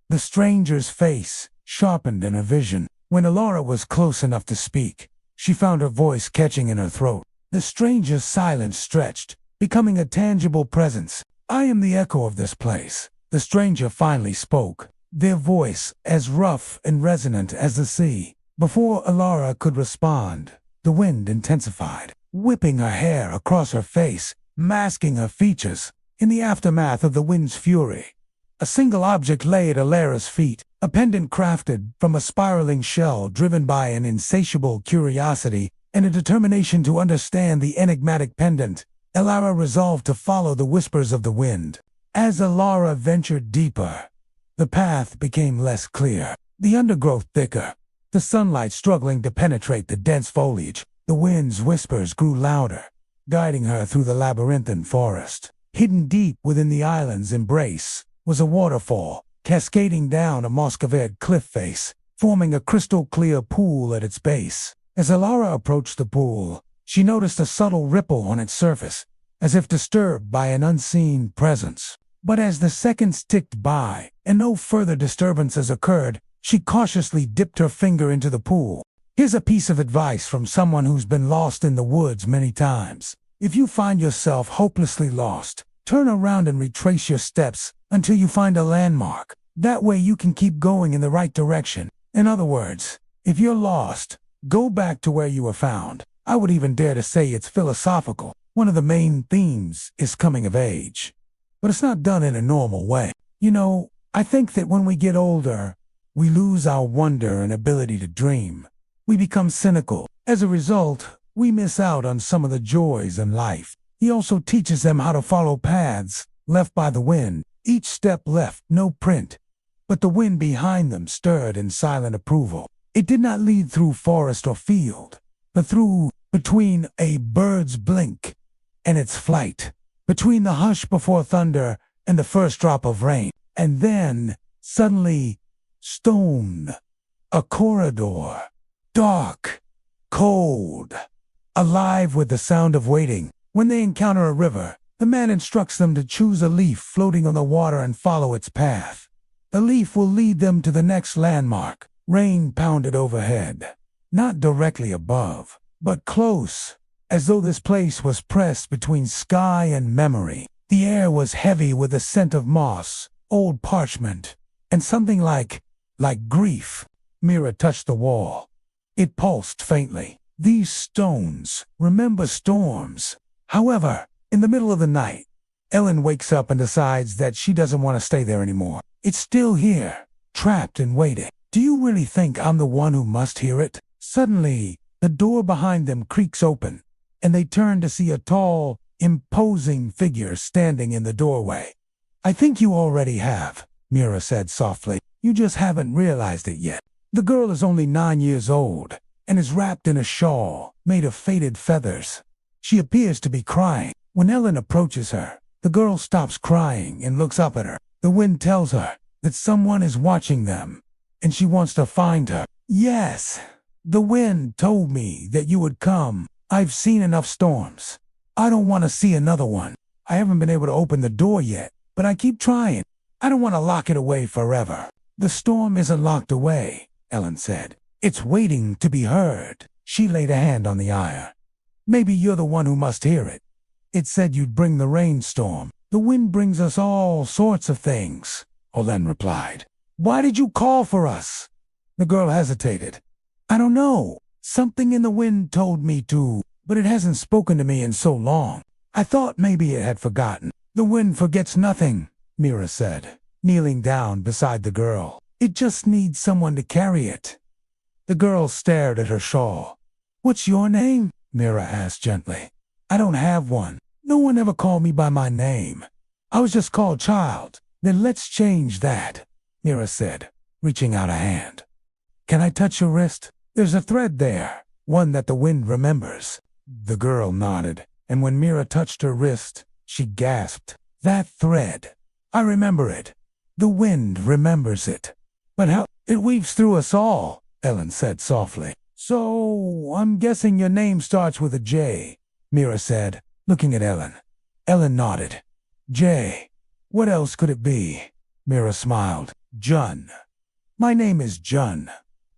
the stranger's face sharpened in her vision. When Alara was close enough to speak, she found her voice catching in her throat. The stranger's silence stretched, becoming a tangible presence. "I am the echo of this place," the stranger finally spoke, their voice as rough and resonant as the sea. Before Alara could respond, the wind intensified, whipping her hair across her face, masking her features. In the aftermath of the wind's fury, a single object lay at Alara's feet, a pendant crafted from a spiraling shell driven by an insatiable curiosity and a determination to understand the enigmatic pendant. Alara resolved to follow the whispers of the wind. As Alara ventured deeper, the path became less clear, the undergrowth thicker, the sunlight struggling to penetrate the dense foliage. The wind's whispers grew louder, guiding her through the labyrinthine forest. Hidden deep within the island's embrace was a waterfall, cascading down a moss-covered cliff face, forming a crystal-clear pool at its base. As Alara approached the pool, she noticed a subtle ripple on its surface, as if disturbed by an unseen presence. But as the seconds ticked by, and no further disturbances occurred, she cautiously dipped her finger into the pool. Here's a piece of advice from someone who's been lost in the woods many times. If you find yourself hopelessly lost, turn around and retrace your steps until you find a landmark. That way you can keep going in the right direction. In other words, if you're lost, go back to where you were found. I would even dare to say it's philosophical. One of the main themes is coming of age. But it's not done in a normal way. You know, I think that when we get older, We lose our wonder and ability to dream. We become cynical. As a result, we miss out on some of the joys in life. He also teaches them how to follow paths left by the wind. Each step left no print, but the wind behind them stirred in silent approval. It did not lead through forest or field, but through between a bird's blink and its flight, between the hush before thunder and the first drop of rain. And then, suddenly, stone, a corridor, dark, cold, alive with the sound of waiting. When they encounter a river, the man instructs them to choose a leaf floating on the water and follow its path. The leaf will lead them to the next landmark. Rain pounded overhead, not directly above, but close, as though this place was pressed between sky and memory. The air was heavy with the scent of moss, old parchment, and something like grief. Mira touched the wall. It pulsed faintly. These stones remember storms. However, in the middle of the night, Ellen wakes up and decides that she doesn't want to stay there anymore. It's still here, trapped and waiting. Do you really think I'm the one who must hear it? Suddenly, the door behind them creaks open, and they turn to see a tall, imposing figure standing in the doorway. I think you already have, Mira said softly. You just haven't realized it yet. The girl is only 9 years old and is wrapped in a shawl made of faded feathers. She appears to be crying. When Ellen approaches her, the girl stops crying and looks up at her. The wind tells her that someone is watching them, and she wants to find her. Yes, the wind told me that you would come. I've seen enough storms. I don't want to see another one. I haven't been able to open the door yet, but I keep trying. I don't want to lock it away forever. The storm isn't locked away, Ellen said. It's waiting to be heard. She laid a hand on the ire. Maybe you're the one who must hear it. It said you'd bring the rainstorm. The wind brings us all sorts of things, Olen replied. Why did you call for us? The girl hesitated. I don't know. Something in the wind told me to, but it hasn't spoken to me in so long. I thought maybe it had forgotten. The wind forgets nothing, Mira said, kneeling down beside the girl. It just needs someone to carry it. The girl stared at her shawl. What's your name? Mira asked gently. I don't have one. No one ever called me by my name. I was just called Child. Then let's change that, Mira said, reaching out a hand. Can I touch your wrist? There's a thread there, one that the wind remembers. The girl nodded, and when Mira touched her wrist, she gasped. That thread. I remember it. The wind remembers it. But how? It weaves through us all, Ellen said softly. So, I'm guessing your name starts with a J, Mira said, looking at Ellen. Ellen nodded. J. What else could it be? Mira smiled. Jun. My name is Jun.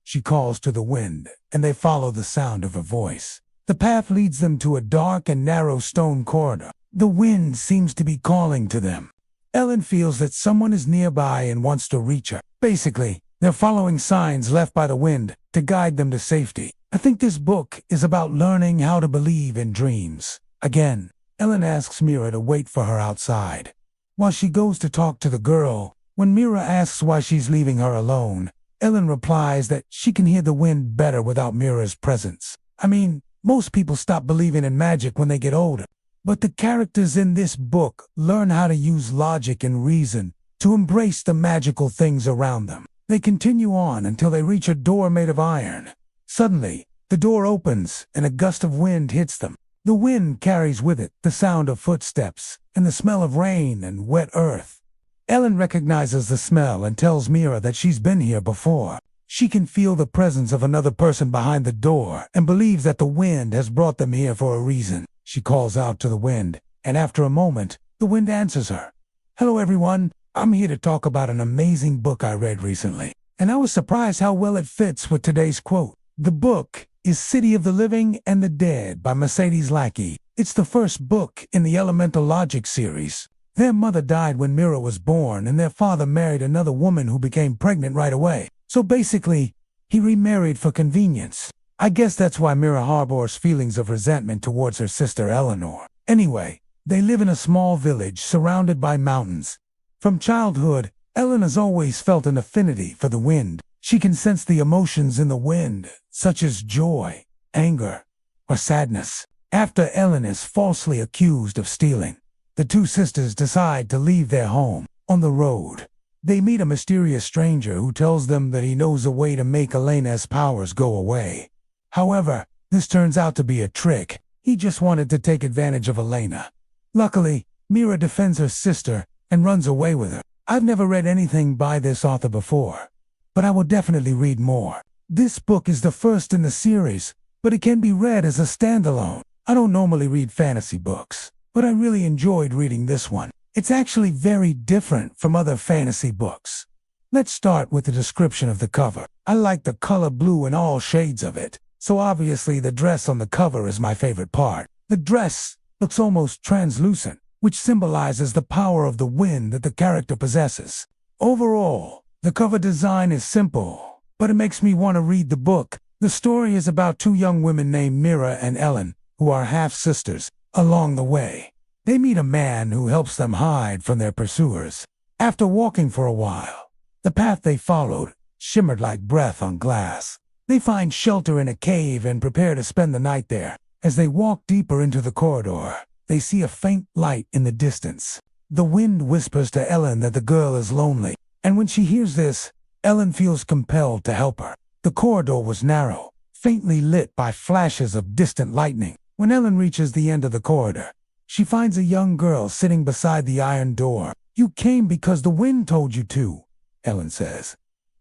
She calls to the wind, and they follow the sound of her voice. The path leads them to a dark and narrow stone corridor. The wind seems to be calling to them. Ellen feels that someone is nearby and wants to reach her. Basically, they're following signs left by the wind to guide them to safety. I think this book is about learning how to believe in dreams. Again, Ellen asks Mira to wait for her outside. While she goes to talk to the girl, when Mira asks why she's leaving her alone, Ellen replies that she can hear the wind better without Mira's presence. I mean, most people stop believing in magic when they get older. But the characters in this book learn how to use logic and reason to embrace the magical things around them. They continue on until they reach a door made of iron. Suddenly, the door opens and a gust of wind hits them. The wind carries with it the sound of footsteps and the smell of rain and wet earth. Ellen recognizes the smell and tells Mira that she's been here before. She can feel the presence of another person behind the door and believes that the wind has brought them here for a reason. She calls out to the wind, and after a moment, the wind answers her. Hello everyone, I'm here to talk about an amazing book I read recently, and I was surprised how well it fits with today's quote. The book is City of the Living and the Dead by Mercedes Lackey. It's the first book in the Elemental Logic series. Their mother died when Mira was born, and their father married another woman who became pregnant right away. So basically, he remarried for convenience. I guess that's why Mira harbors feelings of resentment towards her sister Eleanor. Anyway, they live in a small village surrounded by mountains. From childhood, Ellen has always felt an affinity for the wind. She can sense the emotions in the wind, such as joy, anger, or sadness. After Ellen is falsely accused of stealing, the two sisters decide to leave their home. On the road, they meet a mysterious stranger who tells them that he knows a way to make Elena's powers go away. However, this turns out to be a trick. He just wanted to take advantage of Elena. Luckily, Mira defends her sister and runs away with her. I've never read anything by this author before, but I will definitely read more. This book is the first in the series, but it can be read as a standalone. I don't normally read fantasy books, but I really enjoyed reading this one. It's actually very different from other fantasy books. Let's start with the description of the cover. I like the color blue in all shades of it, so obviously the dress on the cover is my favorite part. The dress looks almost translucent, which symbolizes the power of the wind that the character possesses. Overall, the cover design is simple, but it makes me want to read the book. The story is about two young women named Mira and Ellen, who are half-sisters. Along the way, they meet a man who helps them hide from their pursuers. After walking for a while, the path they followed shimmered like breath on glass. They find shelter in a cave and prepare to spend the night there. As they walk deeper into the corridor, they see a faint light in the distance. The wind whispers to Ellen that the girl is lonely, and when she hears this, Ellen feels compelled to help her. The corridor was narrow, faintly lit by flashes of distant lightning. When Ellen reaches the end of the corridor, she finds a young girl sitting beside the iron door. "You came because the wind told you to," Ellen says.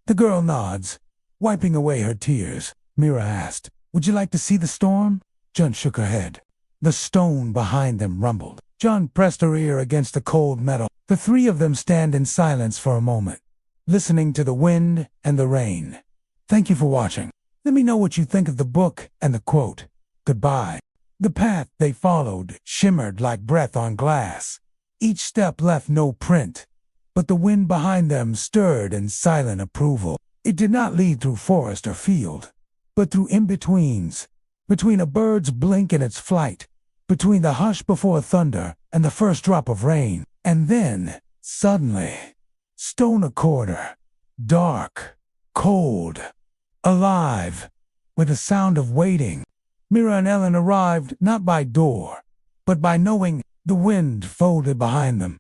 The girl nods, wiping away her tears. Mira asked, "Would you like to see the storm?" John shook her head. The stone behind them rumbled. John pressed her ear against the cold metal. The three of them stand in silence for a moment, listening to the wind and the rain. Thank you for watching. Let me know what you think of the book and the quote. Goodbye. The path they followed shimmered like breath on glass. Each step left no print, but the wind behind them stirred in silent approval. It did not lead through forest or field, but through in-betweens, between a bird's blink in its flight, between the hush before thunder and the first drop of rain. And then, suddenly, stone a corridor, dark, cold, alive, with a sound of waiting. Mira and Ellen arrived not by door, but by knowing the wind folded behind them,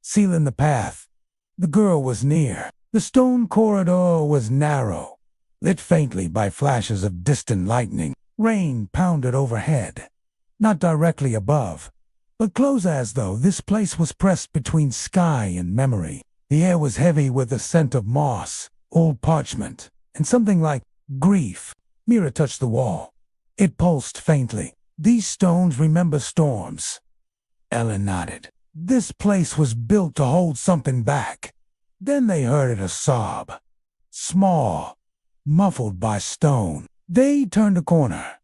sealing the path. The girl was near. The stone corridor was narrow, lit faintly by flashes of distant lightning. Rain pounded overhead, not directly above, but close as though this place was pressed between sky and memory. The air was heavy with the scent of moss, old parchment, and something like grief. Mira touched the wall. It pulsed faintly. These stones remember storms. Ellen nodded. This place was built to hold something back. Then they heard a sob. Small, muffled by stone. They turned a corner,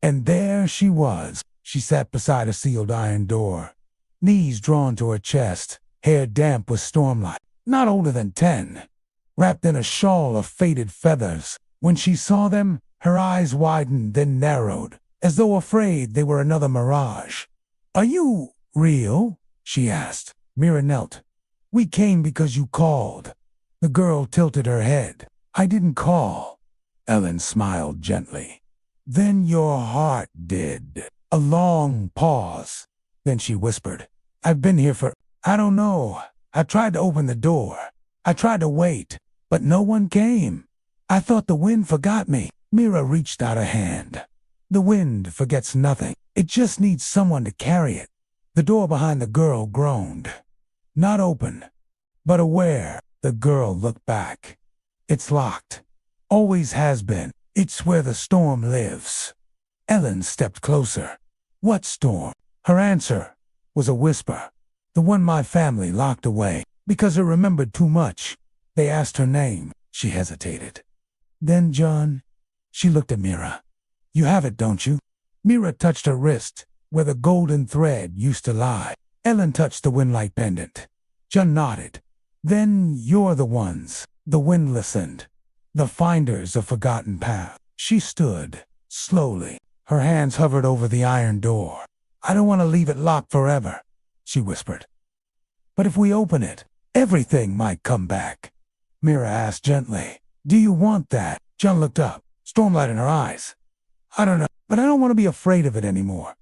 and there she was. She sat beside a sealed iron door, knees drawn to her chest, hair damp with stormlight. Not older than 10, wrapped in a shawl of faded feathers. When she saw them, her eyes widened, then narrowed, as though afraid they were another mirage. "Are you real?" she asked. Mira knelt. "We came because you called." The girl tilted her head. "I didn't call." Ellen smiled gently. "Then your heart did." A long pause. Then she whispered, "I've been here for, I don't know. I tried to open the door. I tried to wait, but no one came. I thought the wind forgot me." Mira reached out a hand. "The wind forgets nothing. It just needs someone to carry it." The door behind the girl groaned. Not open, but aware. The girl looked back. "It's locked. Always has been. It's where the storm lives." Ellen stepped closer. "What storm?" Her answer was a whisper. "The one my family locked away, because it remembered too much." They asked her name. She hesitated. "Then John." She looked at Mira. "You have it, don't you?" Mira touched her wrist, where the golden thread used to lie. Ellen touched the windlight pendant. John nodded. "Then you're the ones." The wind listened. The finders of forgotten paths. She stood, slowly. Her hands hovered over the iron door. "I don't want to leave it locked forever," she whispered. "But if we open it, everything might come back." Mira asked gently, Do you want that? Jun looked up, stormlight in her eyes. I don't know, but I don't want to be afraid of it anymore.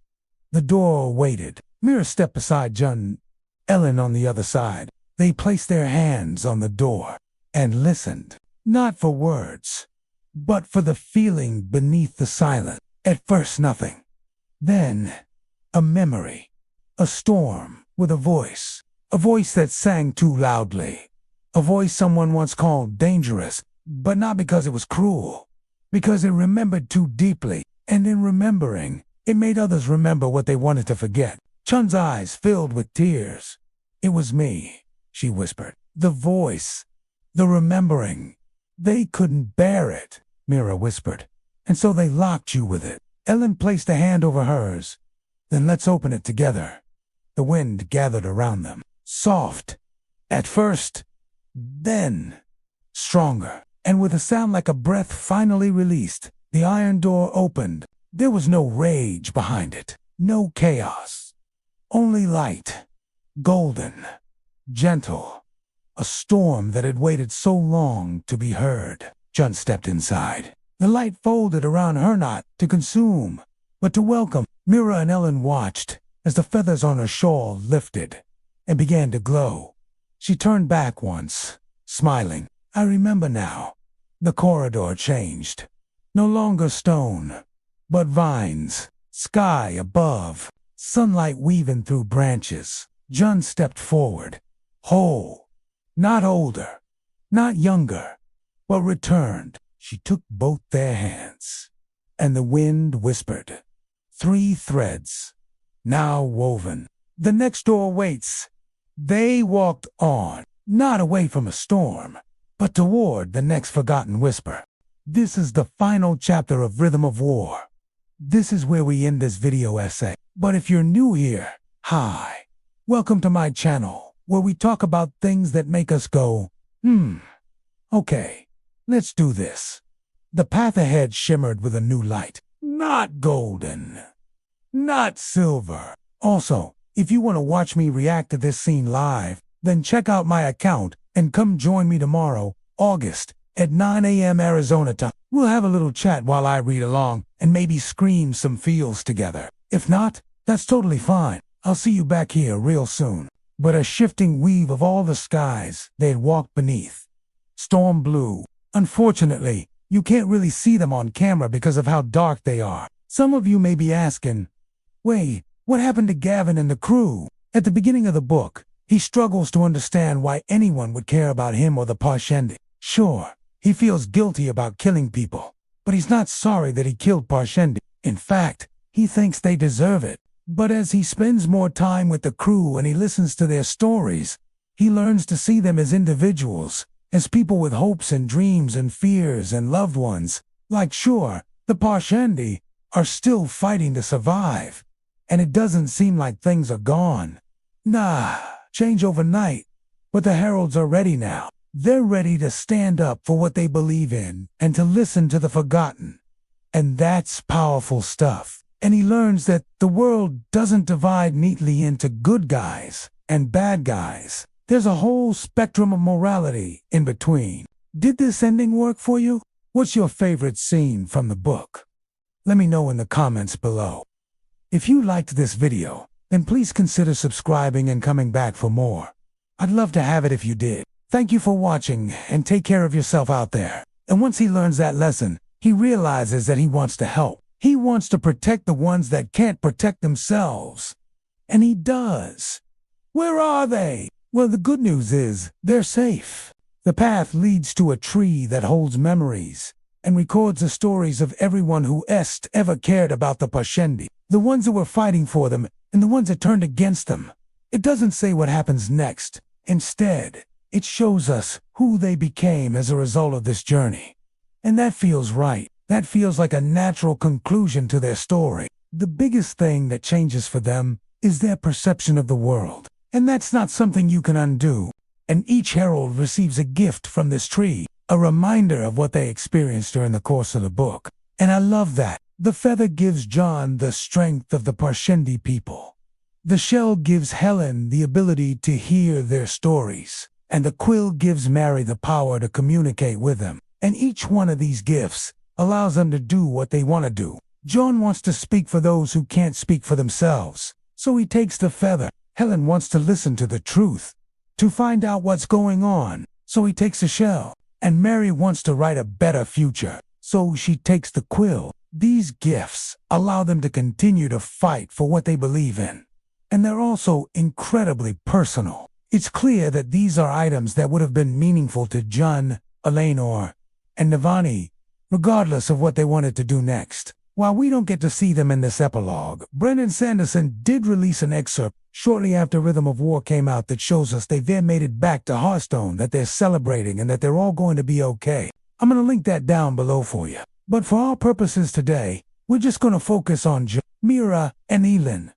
The door waited. Mira stepped beside Jun, Ellen on the other side. They placed their hands on the door and listened, not for words, but for the feeling beneath the silence. At first, nothing. Then, a memory. A storm with a voice that sang too loudly. A voice someone once called dangerous, but not because it was cruel, because it remembered too deeply, and in remembering, it made others remember what they wanted to forget. Chun's eyes filled with tears. It was me, she whispered. The voice, the remembering. They couldn't bear it, Mira whispered, and so they locked you with it. Ellen placed a hand over hers. Then let's open it together. The wind gathered around them, soft at first, then stronger, and with a sound like a breath finally released, the iron door opened. There was no rage behind it, no chaos, only light, golden, gentle, a storm that had waited so long to be heard. Jun stepped inside. The light folded around her, not to consume, but to welcome. Mira and Ellen watched as the feathers on her shawl lifted and began to glow. She turned back once, smiling. I remember now. The corridor changed. No longer stone, but vines, sky above, sunlight weaving through branches. Jun stepped forward, whole, not older, not younger, but returned. She took both their hands, and the wind whispered. 3 threads, now woven. The next door waits. They walked on, not away from a storm, but toward the next forgotten whisper. This is the final chapter of Rhythm of War. This is where we end this video essay. But if you're new here, hi. Welcome to my channel, where we talk about things that make us go, okay, let's do this. The path ahead shimmered with a new light. Not golden, not silver. Also, if you want to watch me react to this scene live, then check out my account and come join me tomorrow, August, at 9 a.m. Arizona time. We'll have a little chat while I read along and maybe scream some feels together. If not, that's totally fine. I'll see you back here real soon. But a shifting weave of all the skies they had walked beneath. Storm blue. Unfortunately, you can't really see them on camera because of how dark they are. Some of you may be asking, wait, what happened to Gavin and the crew? At the beginning of the book, he struggles to understand why anyone would care about him or the Parshendi. Sure, he feels guilty about killing people, but he's not sorry that he killed Parshendi. In fact, he thinks they deserve it. But as he spends more time with the crew and he listens to their stories, he learns to see them as individuals, as people with hopes and dreams and fears and loved ones. Like sure, the Parshendi are still fighting to survive, and it doesn't seem like things are gone. Nah, change overnight. But the heralds are ready now. They're ready to stand up for what they believe in and to listen to the forgotten. And that's powerful stuff. And he learns that the world doesn't divide neatly into good guys and bad guys. There's a whole spectrum of morality in between. Did this ending work for you? What's your favorite scene from the book? Let me know in the comments below. If you liked this video, then please consider subscribing and coming back for more. I'd love to have it if you did. Thank you for watching and take care of yourself out there. And once he learns that lesson, he realizes that he wants to help. He wants to protect the ones that can't protect themselves. And he does. Where are they? Well, the good news is they're safe. The path leads to a tree that holds memories and records the stories of everyone who ever cared about the Parshendi, the ones that were fighting for them and the ones that turned against them. It doesn't say what happens next. Instead, it shows us who they became as a result of this journey. And that feels right. That feels like a natural conclusion to their story. The biggest thing that changes for them is their perception of the world. And that's not something you can undo. And each herald receives a gift from this tree, a reminder of what they experienced during the course of the book. And I love that. The feather gives John the strength of the Parshendi people. The shell gives Helen the ability to hear their stories. And the quill gives Mary the power to communicate with them. And each one of these gifts allows them to do what they want to do. John wants to speak for those who can't speak for themselves, so he takes the feather. Helen wants to listen to the truth, to find out what's going on, so he takes a shell. And Mary wants to write a better future, so she takes the quill. These gifts allow them to continue to fight for what they believe in. And they're also incredibly personal. It's clear that these are items that would have been meaningful to John, Eleanor, and Navani, regardless of what they wanted to do next. While we don't get to see them in this epilogue, Brendan Sanderson did release an excerpt shortly after Rhythm of War came out that shows us they've made it back to Hearthstone, that they're celebrating, and that they're all going to be okay. I'm going to link that down below for you. But for our purposes today, we're just going to focus on Mira and Elin.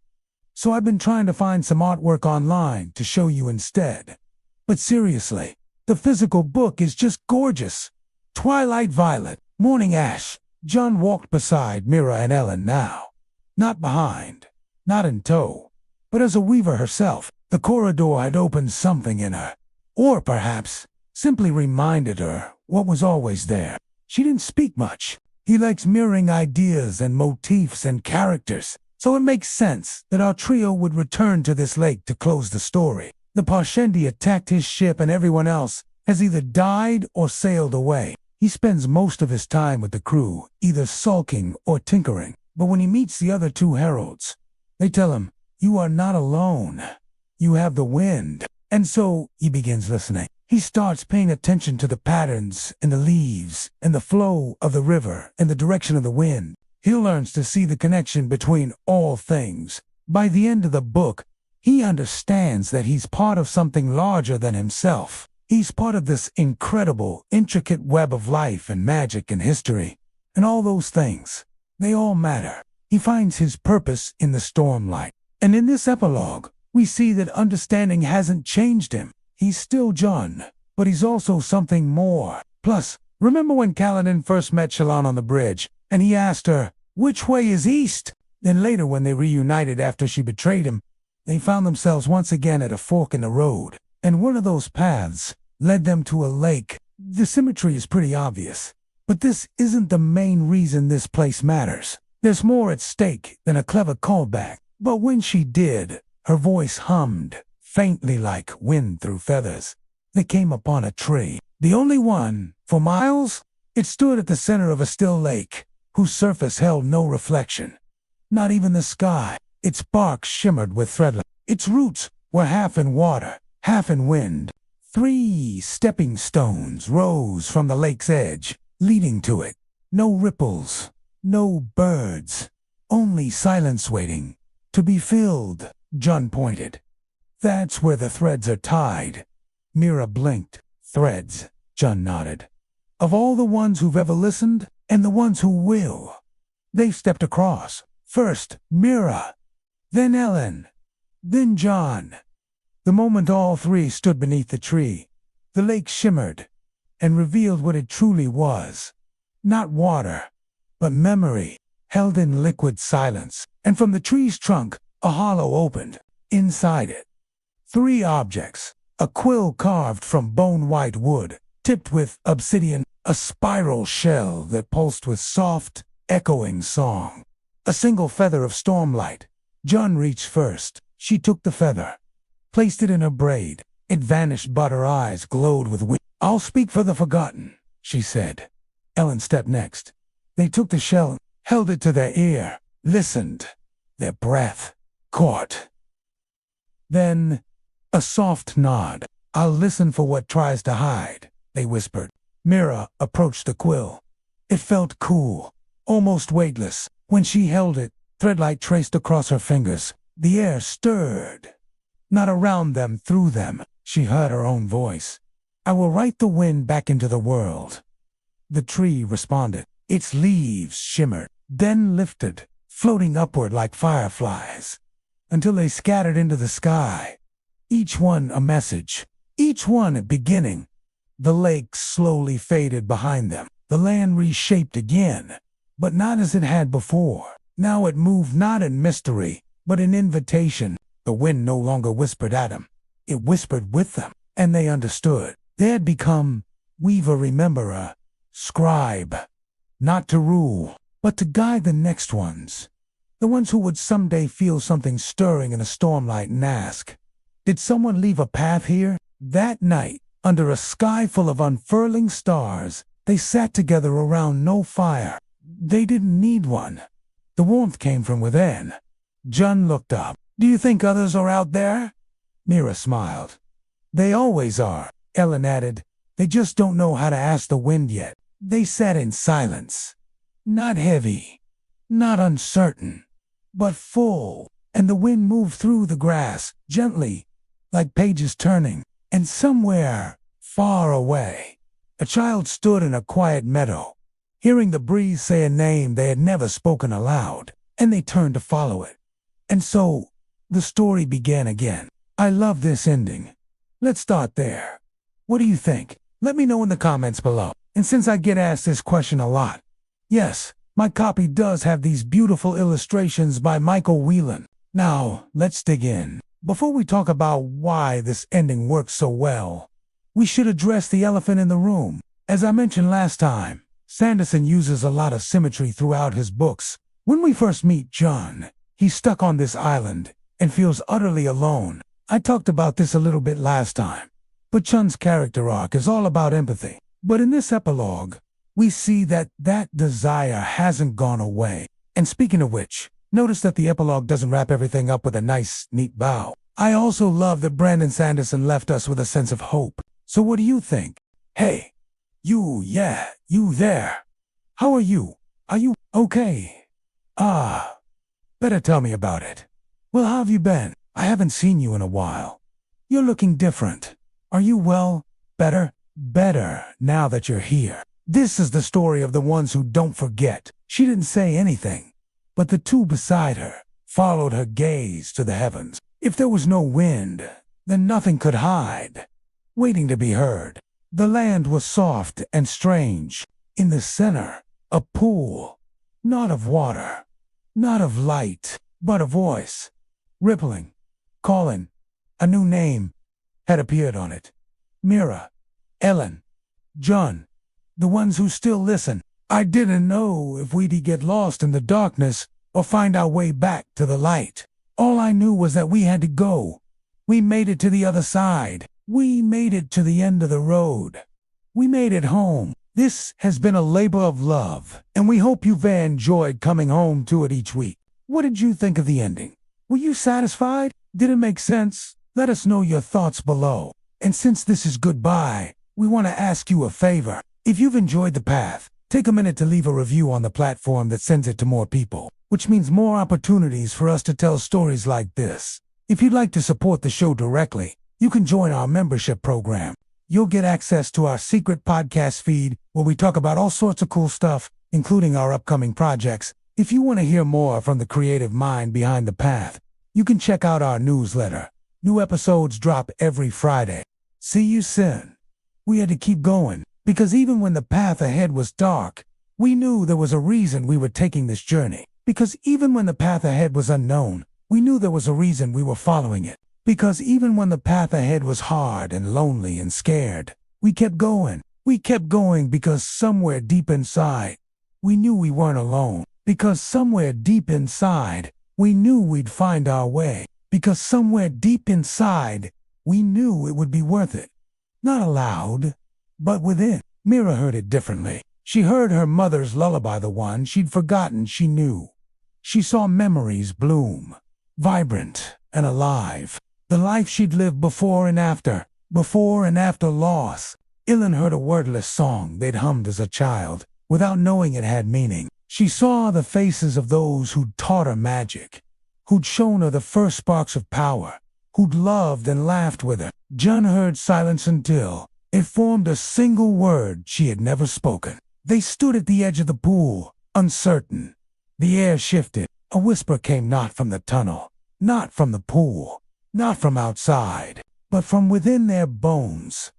So I've been trying to find some artwork online to show you instead. But seriously, the physical book is just gorgeous. Twilight violet, morning ash. John walked beside Mira and Ellen now. Not behind, not in tow, but as a weaver herself. The corridor had opened something in her. Or perhaps simply reminded her what was always there. She didn't speak much. He likes mirroring ideas and motifs and characters, so it makes sense that our trio would return to this lake to close the story. The Parshendi attacked his ship and everyone else has either died or sailed away. He spends most of his time with the crew, either sulking or tinkering. But when he meets the other two heralds, they tell him, "You are not alone. You have the wind." And so he begins listening. He starts paying attention to the patterns in the leaves and the flow of the river and the direction of the wind. He learns to see the connection between all things. By the end of the book, he understands that he's part of something larger than himself. He's part of this incredible, intricate web of life and magic and history. And all those things, they all matter. He finds his purpose in the stormlight. And in this epilogue, we see that understanding hasn't changed him. He's still John, but he's also something more. Plus, remember when Kaladin first met Shallan on the bridge, and he asked her, "Which way is east?" Then later when they reunited after she betrayed him, they found themselves once again at a fork in the road, and one of those paths led them to a lake. The symmetry is pretty obvious, but this isn't the main reason this place matters. There's more at stake than a clever callback. But when she did, her voice hummed, faintly like wind through feathers. They came upon a tree, the only one for miles. It stood at the center of a still lake, whose surface held no reflection, not even the sky. Its bark shimmered with threadlight. Its roots were half in water, half in wind. 3 stepping stones rose from the lake's edge, leading to it. No ripples, no birds, only silence waiting to be filled. John pointed. "That's where the threads are tied." Mira blinked. "Threads," John nodded. "Of all the ones who've ever listened, and the ones who will." They stepped across. First Mira, then Ellen, then John. The moment all three stood beneath the tree, the lake shimmered and revealed what it truly was. Not water, but memory, held in liquid silence. And from the tree's trunk, a hollow opened. Inside it, 3 objects. A quill carved from bone-white wood, tipped with obsidian, a spiral shell that pulsed with soft, echoing song. A single feather of stormlight. John reached first. She took the feather, placed it in her braid. It vanished, but her eyes glowed with wind. "I'll speak for the forgotten," she said. Ellen stepped next. They took the shell, held it to their ear, listened. Their breath caught. Then, a soft nod. "I'll listen for what tries to hide," they whispered. Mira approached the quill. It felt cool, almost weightless. When she held it, threadlight traced across her fingers. The air stirred. Not around them, through them. She heard her own voice. "I will write the wind back into the world." The tree responded. Its leaves shimmered, then lifted, floating upward like fireflies, until they scattered into the sky. Each one a message, each one a beginning. The lake slowly faded behind them. The land reshaped again, but not as it had before. Now it moved not in mystery, but in invitation. The wind no longer whispered at them. It whispered with them, and they understood. They had become Weaver Rememberer, scribe, not to rule, but to guide the next ones. The ones who would someday feel something stirring in a stormlight and ask, did someone leave a path here? That night, under a sky full of unfurling stars, they sat together around no fire. They didn't need one. The warmth came from within. John looked up. Do you think others are out there? Mira smiled. They always are, Ellen added. They just don't know how to ask the wind yet. They sat in silence. Not heavy, not uncertain, but full. And the wind moved through the grass, gently, like pages turning. And somewhere, far away, a child stood in a quiet meadow, hearing the breeze say a name they had never spoken aloud, and they turned to follow it. And so, the story began again. I love this ending. Let's start there. What do you think? Let me know in the comments below. And since I get asked this question a lot, yes, my copy does have these beautiful illustrations by Michael Whelan. Now, let's dig in. Before we talk about why this ending works so well, we should address the elephant in the room. As I mentioned last time, Sanderson uses a lot of symmetry throughout his books. When we first meet John, he's stuck on this island and feels utterly alone. I talked about this a little bit last time, but Chun's character arc is all about empathy. But in this epilogue, we see that desire hasn't gone away. And speaking of which, notice that the epilogue doesn't wrap everything up with a nice, neat bow. I also love that Brandon Sanderson left us with a sense of hope. So what do you think? Hey, you there. How are you? Are you okay? Better tell me about it. Well, how have you been? I haven't seen you in a while. You're looking different. Are you well? Better now that you're here. This is the story of the ones who don't forget. She didn't say anything, but the two beside her followed her gaze to the heavens. If there was no wind, then nothing could hide, waiting to be heard. The land was soft and strange. In the center, a pool, not of water, not of light, but a voice, rippling, calling. A new name had appeared on it. Mira, Ellen, John, the ones who still listen. I didn't know if we'd get lost in the darkness or find our way back to the light. All I knew was that we had to go. We made it to the other side. We made it to the end of the road. We made it home. This has been a labor of love, and we hope you've enjoyed coming home to it each week. What did you think of the ending? Were you satisfied? Did it make sense? Let us know your thoughts below. And since this is goodbye, we want to ask you a favor. If you've enjoyed The Path, take a minute to leave a review on the platform that sends it to more people, which means more opportunities for us to tell stories like this. If you'd like to support the show directly, you can join our membership program. You'll get access to our secret podcast feed where we talk about all sorts of cool stuff, including our upcoming projects. If you want to hear more from the creative mind behind The Path, you can check out our newsletter. New episodes drop every Friday. See you soon. We had to keep going, because even when the path ahead was dark, we knew there was a reason we were taking this journey. Because even when the path ahead was unknown, we knew there was a reason we were following it. Because even when the path ahead was hard and lonely and scared, we kept going. We kept going because somewhere deep inside, we knew we weren't alone. Because somewhere deep inside, we knew we'd find our way. Because somewhere deep inside, we knew it would be worth it. Not aloud, but within. Mira heard it differently. She heard her mother's lullaby, the one she'd forgotten she knew. She saw memories bloom, vibrant and alive. The life she'd lived before and after loss. Ellen heard a wordless song they'd hummed as a child, without knowing it had meaning. She saw the faces of those who'd taught her magic, who'd shown her the first sparks of power, who'd loved and laughed with her. John heard silence until it formed a single word she had never spoken. They stood at the edge of the pool, uncertain. The air shifted. A whisper came not from the tunnel, not from the pool, not from outside, but from within their bones.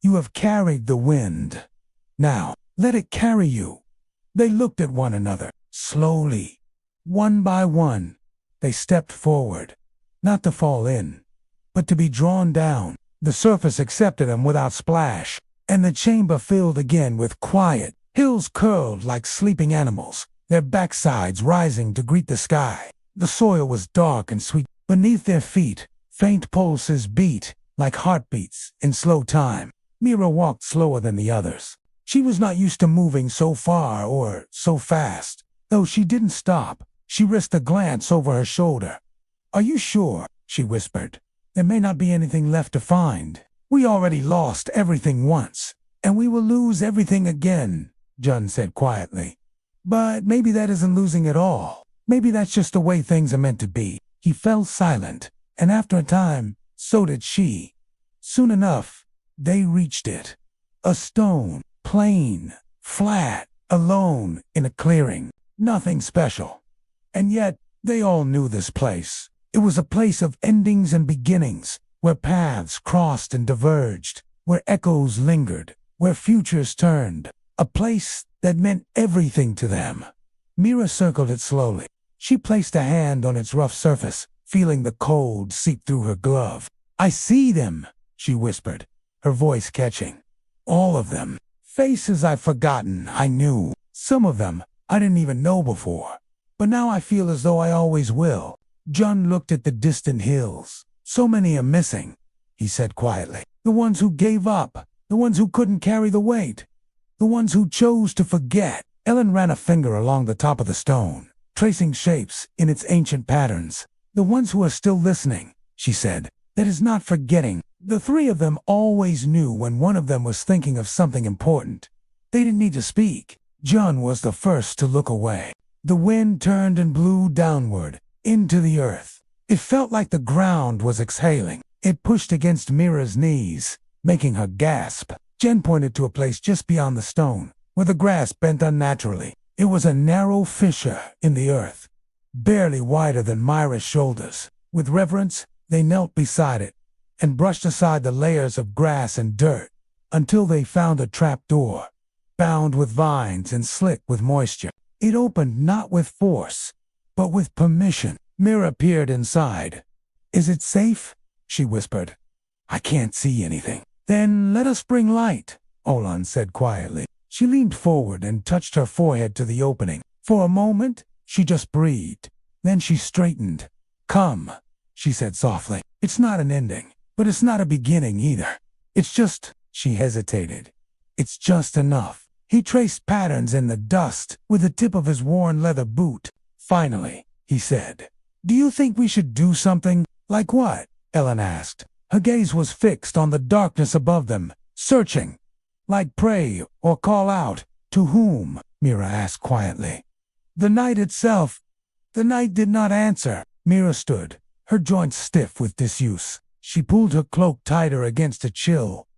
You have carried the wind. Now, let it carry you. They looked at one another, slowly. One by one, they stepped forward, not to fall in, but to be drawn down. The surface accepted them without splash, and the chamber filled again with quiet, Hills curled like sleeping animals, their backsides rising to greet the sky. The soil was dark and sweet. Beneath their feet, faint pulses beat like heartbeats in slow time. Mira walked slower than the others. She was not used to moving so far or so fast. Though she didn't stop, she risked a glance over her shoulder. "Are you sure?" she whispered. "There may not be anything left to find. We already lost everything once, and we will lose everything again," Jun said quietly. "But maybe that isn't losing at all. Maybe that's just the way things are meant to be." He fell silent, and after a time, so did she. Soon enough, they reached it. A stone, plain, flat, alone in a clearing. Nothing special. And yet, they all knew this place. It was a place of endings and beginnings, where paths crossed and diverged, where echoes lingered, where futures turned. A place that meant everything to them. Mira circled it slowly. She placed a hand on its rough surface, feeling the cold seep through her glove. "I see them," she whispered, her voice catching. "All of them. Faces I've forgotten I knew. Some of them I didn't even know before. But now I feel as though I always will." Jun looked at the distant hills. "So many are missing," he said quietly. "The ones who gave up, the ones who couldn't carry the weight, the ones who chose to forget." Ellen ran a finger along the top of the stone, tracing shapes in its ancient patterns. "The ones who are still listening," she said. "That is not forgetting." The three of them always knew when one of them was thinking of something important. They didn't need to speak. Jun was the first to look away. The wind turned and blew downward, into the earth. It felt like the ground was exhaling. It pushed against Mira's knees, making her gasp. Jen pointed to a place just beyond the stone, where the grass bent unnaturally. It was a narrow fissure in the earth, barely wider than Myra's shoulders. With reverence, they knelt beside it and brushed aside the layers of grass and dirt until they found a trap door, bound with vines and slick with moisture. It opened not with force, but with permission. Mira peered inside. "Is it safe?" she whispered. "I can't see anything." "Then let us bring light," Olan said quietly. She leaned forward and touched her forehead to the opening. For a moment, she just breathed. Then she straightened. "Come," she said softly. "It's not an ending, but it's not a beginning either. It's just," she hesitated. "It's just enough." He traced patterns in the dust with the tip of his worn leather boot. "Finally," he said. "Do you think we should do something?" "Like what?" Ellen asked. Her gaze was fixed on the darkness above them, searching. "Like pray or call out." "To whom?" Mira asked quietly. "The night itself." The night did not answer. Mira stood, her joints stiff with disuse. She pulled her cloak tighter against a chill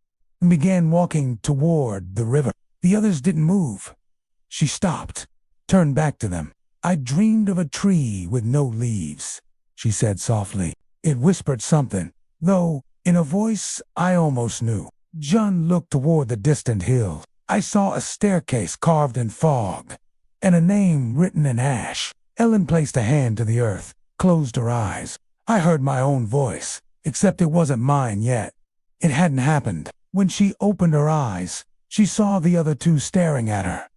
and began walking toward the river. The others didn't move. She stopped, turned back to them. "I dreamed of a tree with no leaves," she said softly. It whispered something, though, in a voice I almost knew. Jun looked toward the distant hill. "I saw a staircase carved in fog, and a name written in ash." Ellen placed a hand to the earth, closed her eyes. I heard my own voice, except it wasn't mine yet. It hadn't happened. When she opened her eyes, she saw the other two staring at her.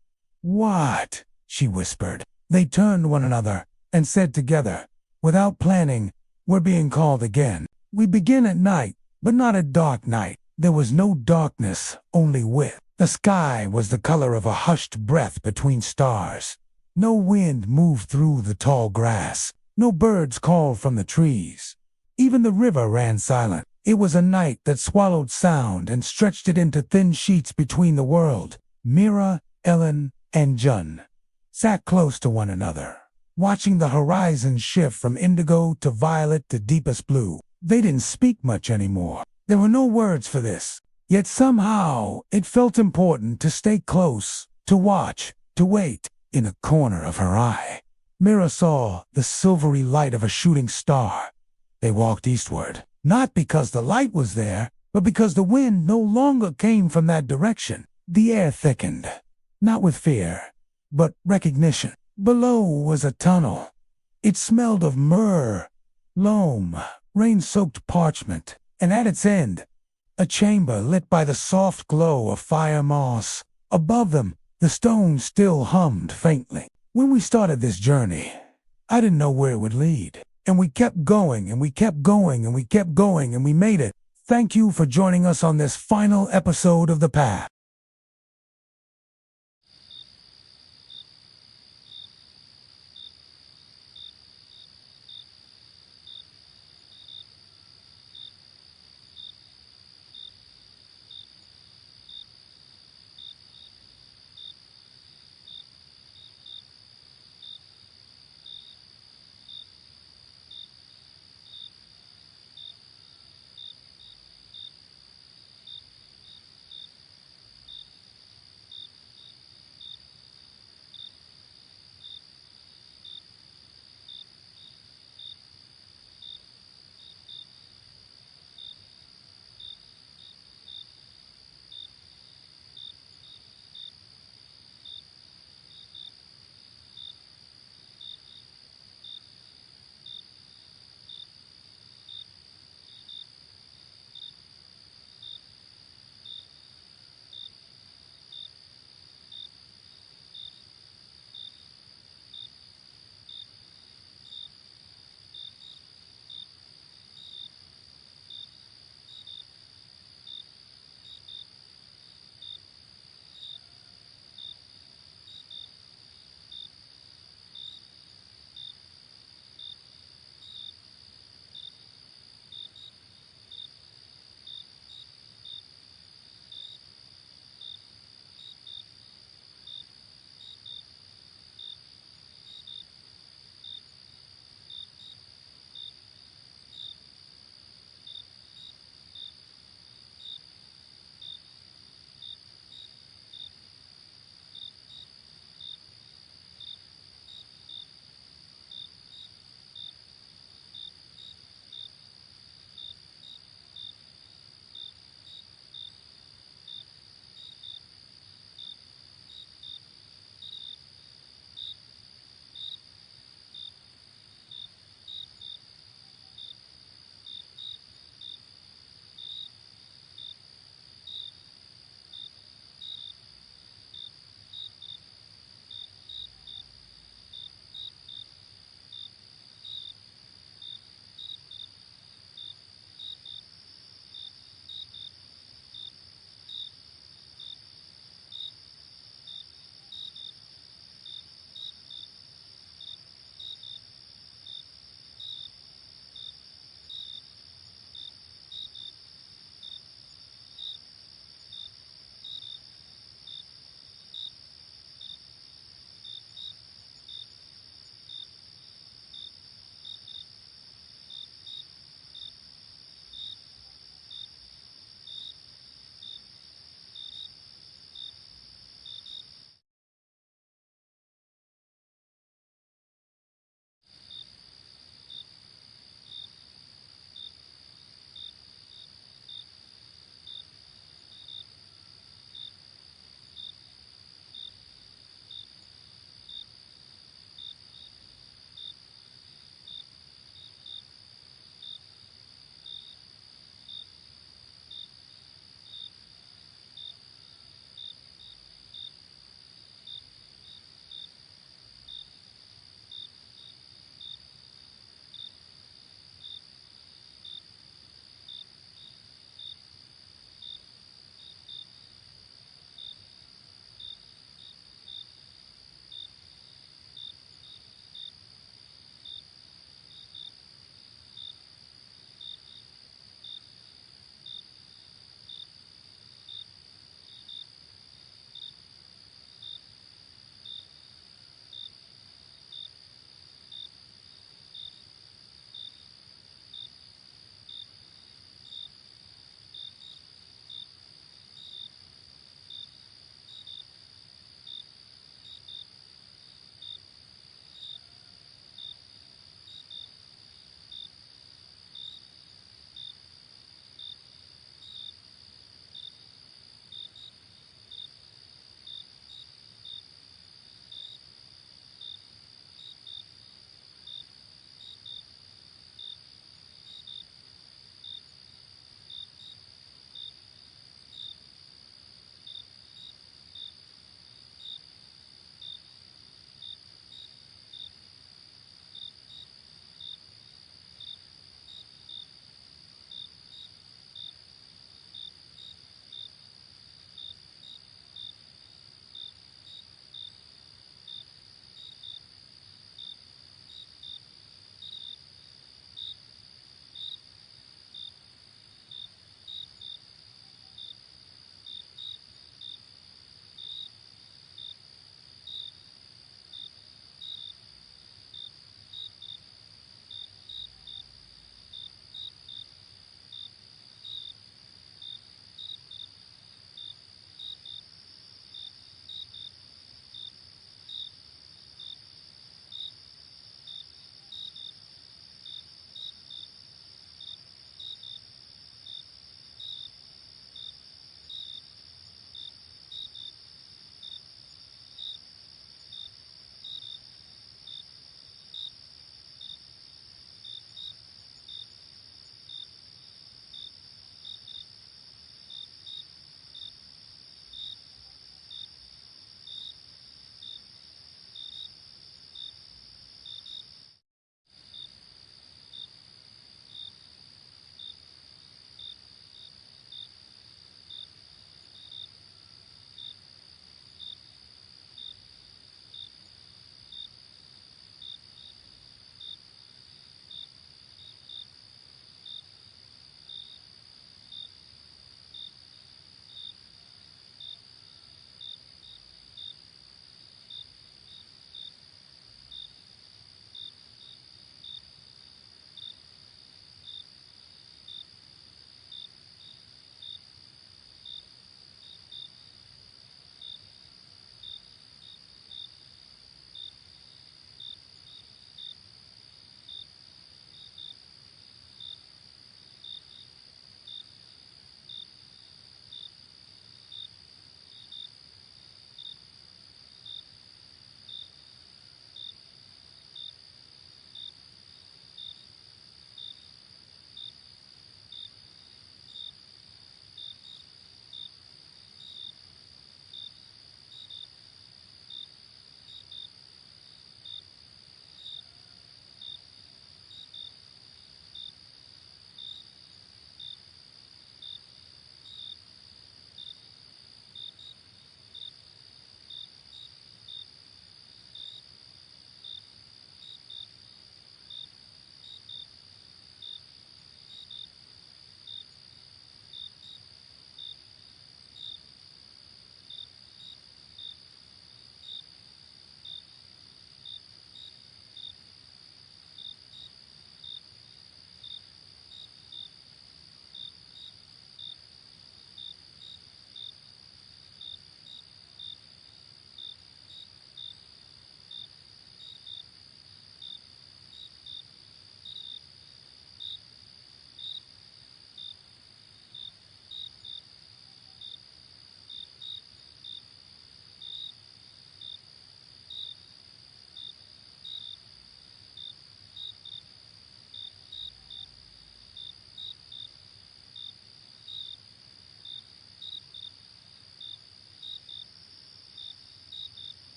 "What?" she whispered. They turned one another and said together, without planning, "We're being called again. We begin at night, but not a dark night." There was no darkness, only width. The sky was the color of a hushed breath between stars. No wind moved through the tall grass. No birds called from the trees. Even the river ran silent. It was a night that swallowed sound and stretched it into thin sheets between the world. Mira, Ellen, and Jun sat close to one another, watching the horizon shift from indigo to violet to deepest blue. They didn't speak much anymore. There were no words for this. Yet somehow it felt important to stay close, to watch, to wait. In a corner of her eye, Mira saw the silvery light of a shooting star. They walked eastward, not because the light was there, but because the wind no longer came from that direction. The air thickened, not with fear, but recognition. Below was a tunnel. It smelled of myrrh, loam, rain-soaked parchment, and at its end, a chamber lit by the soft glow of fire moss. Above them, The stone still hummed faintly. When we started this journey, I didn't know where it would lead. And we kept going, and we kept going, and we kept going, and we made it. Thank you for joining us on this final episode of The Path.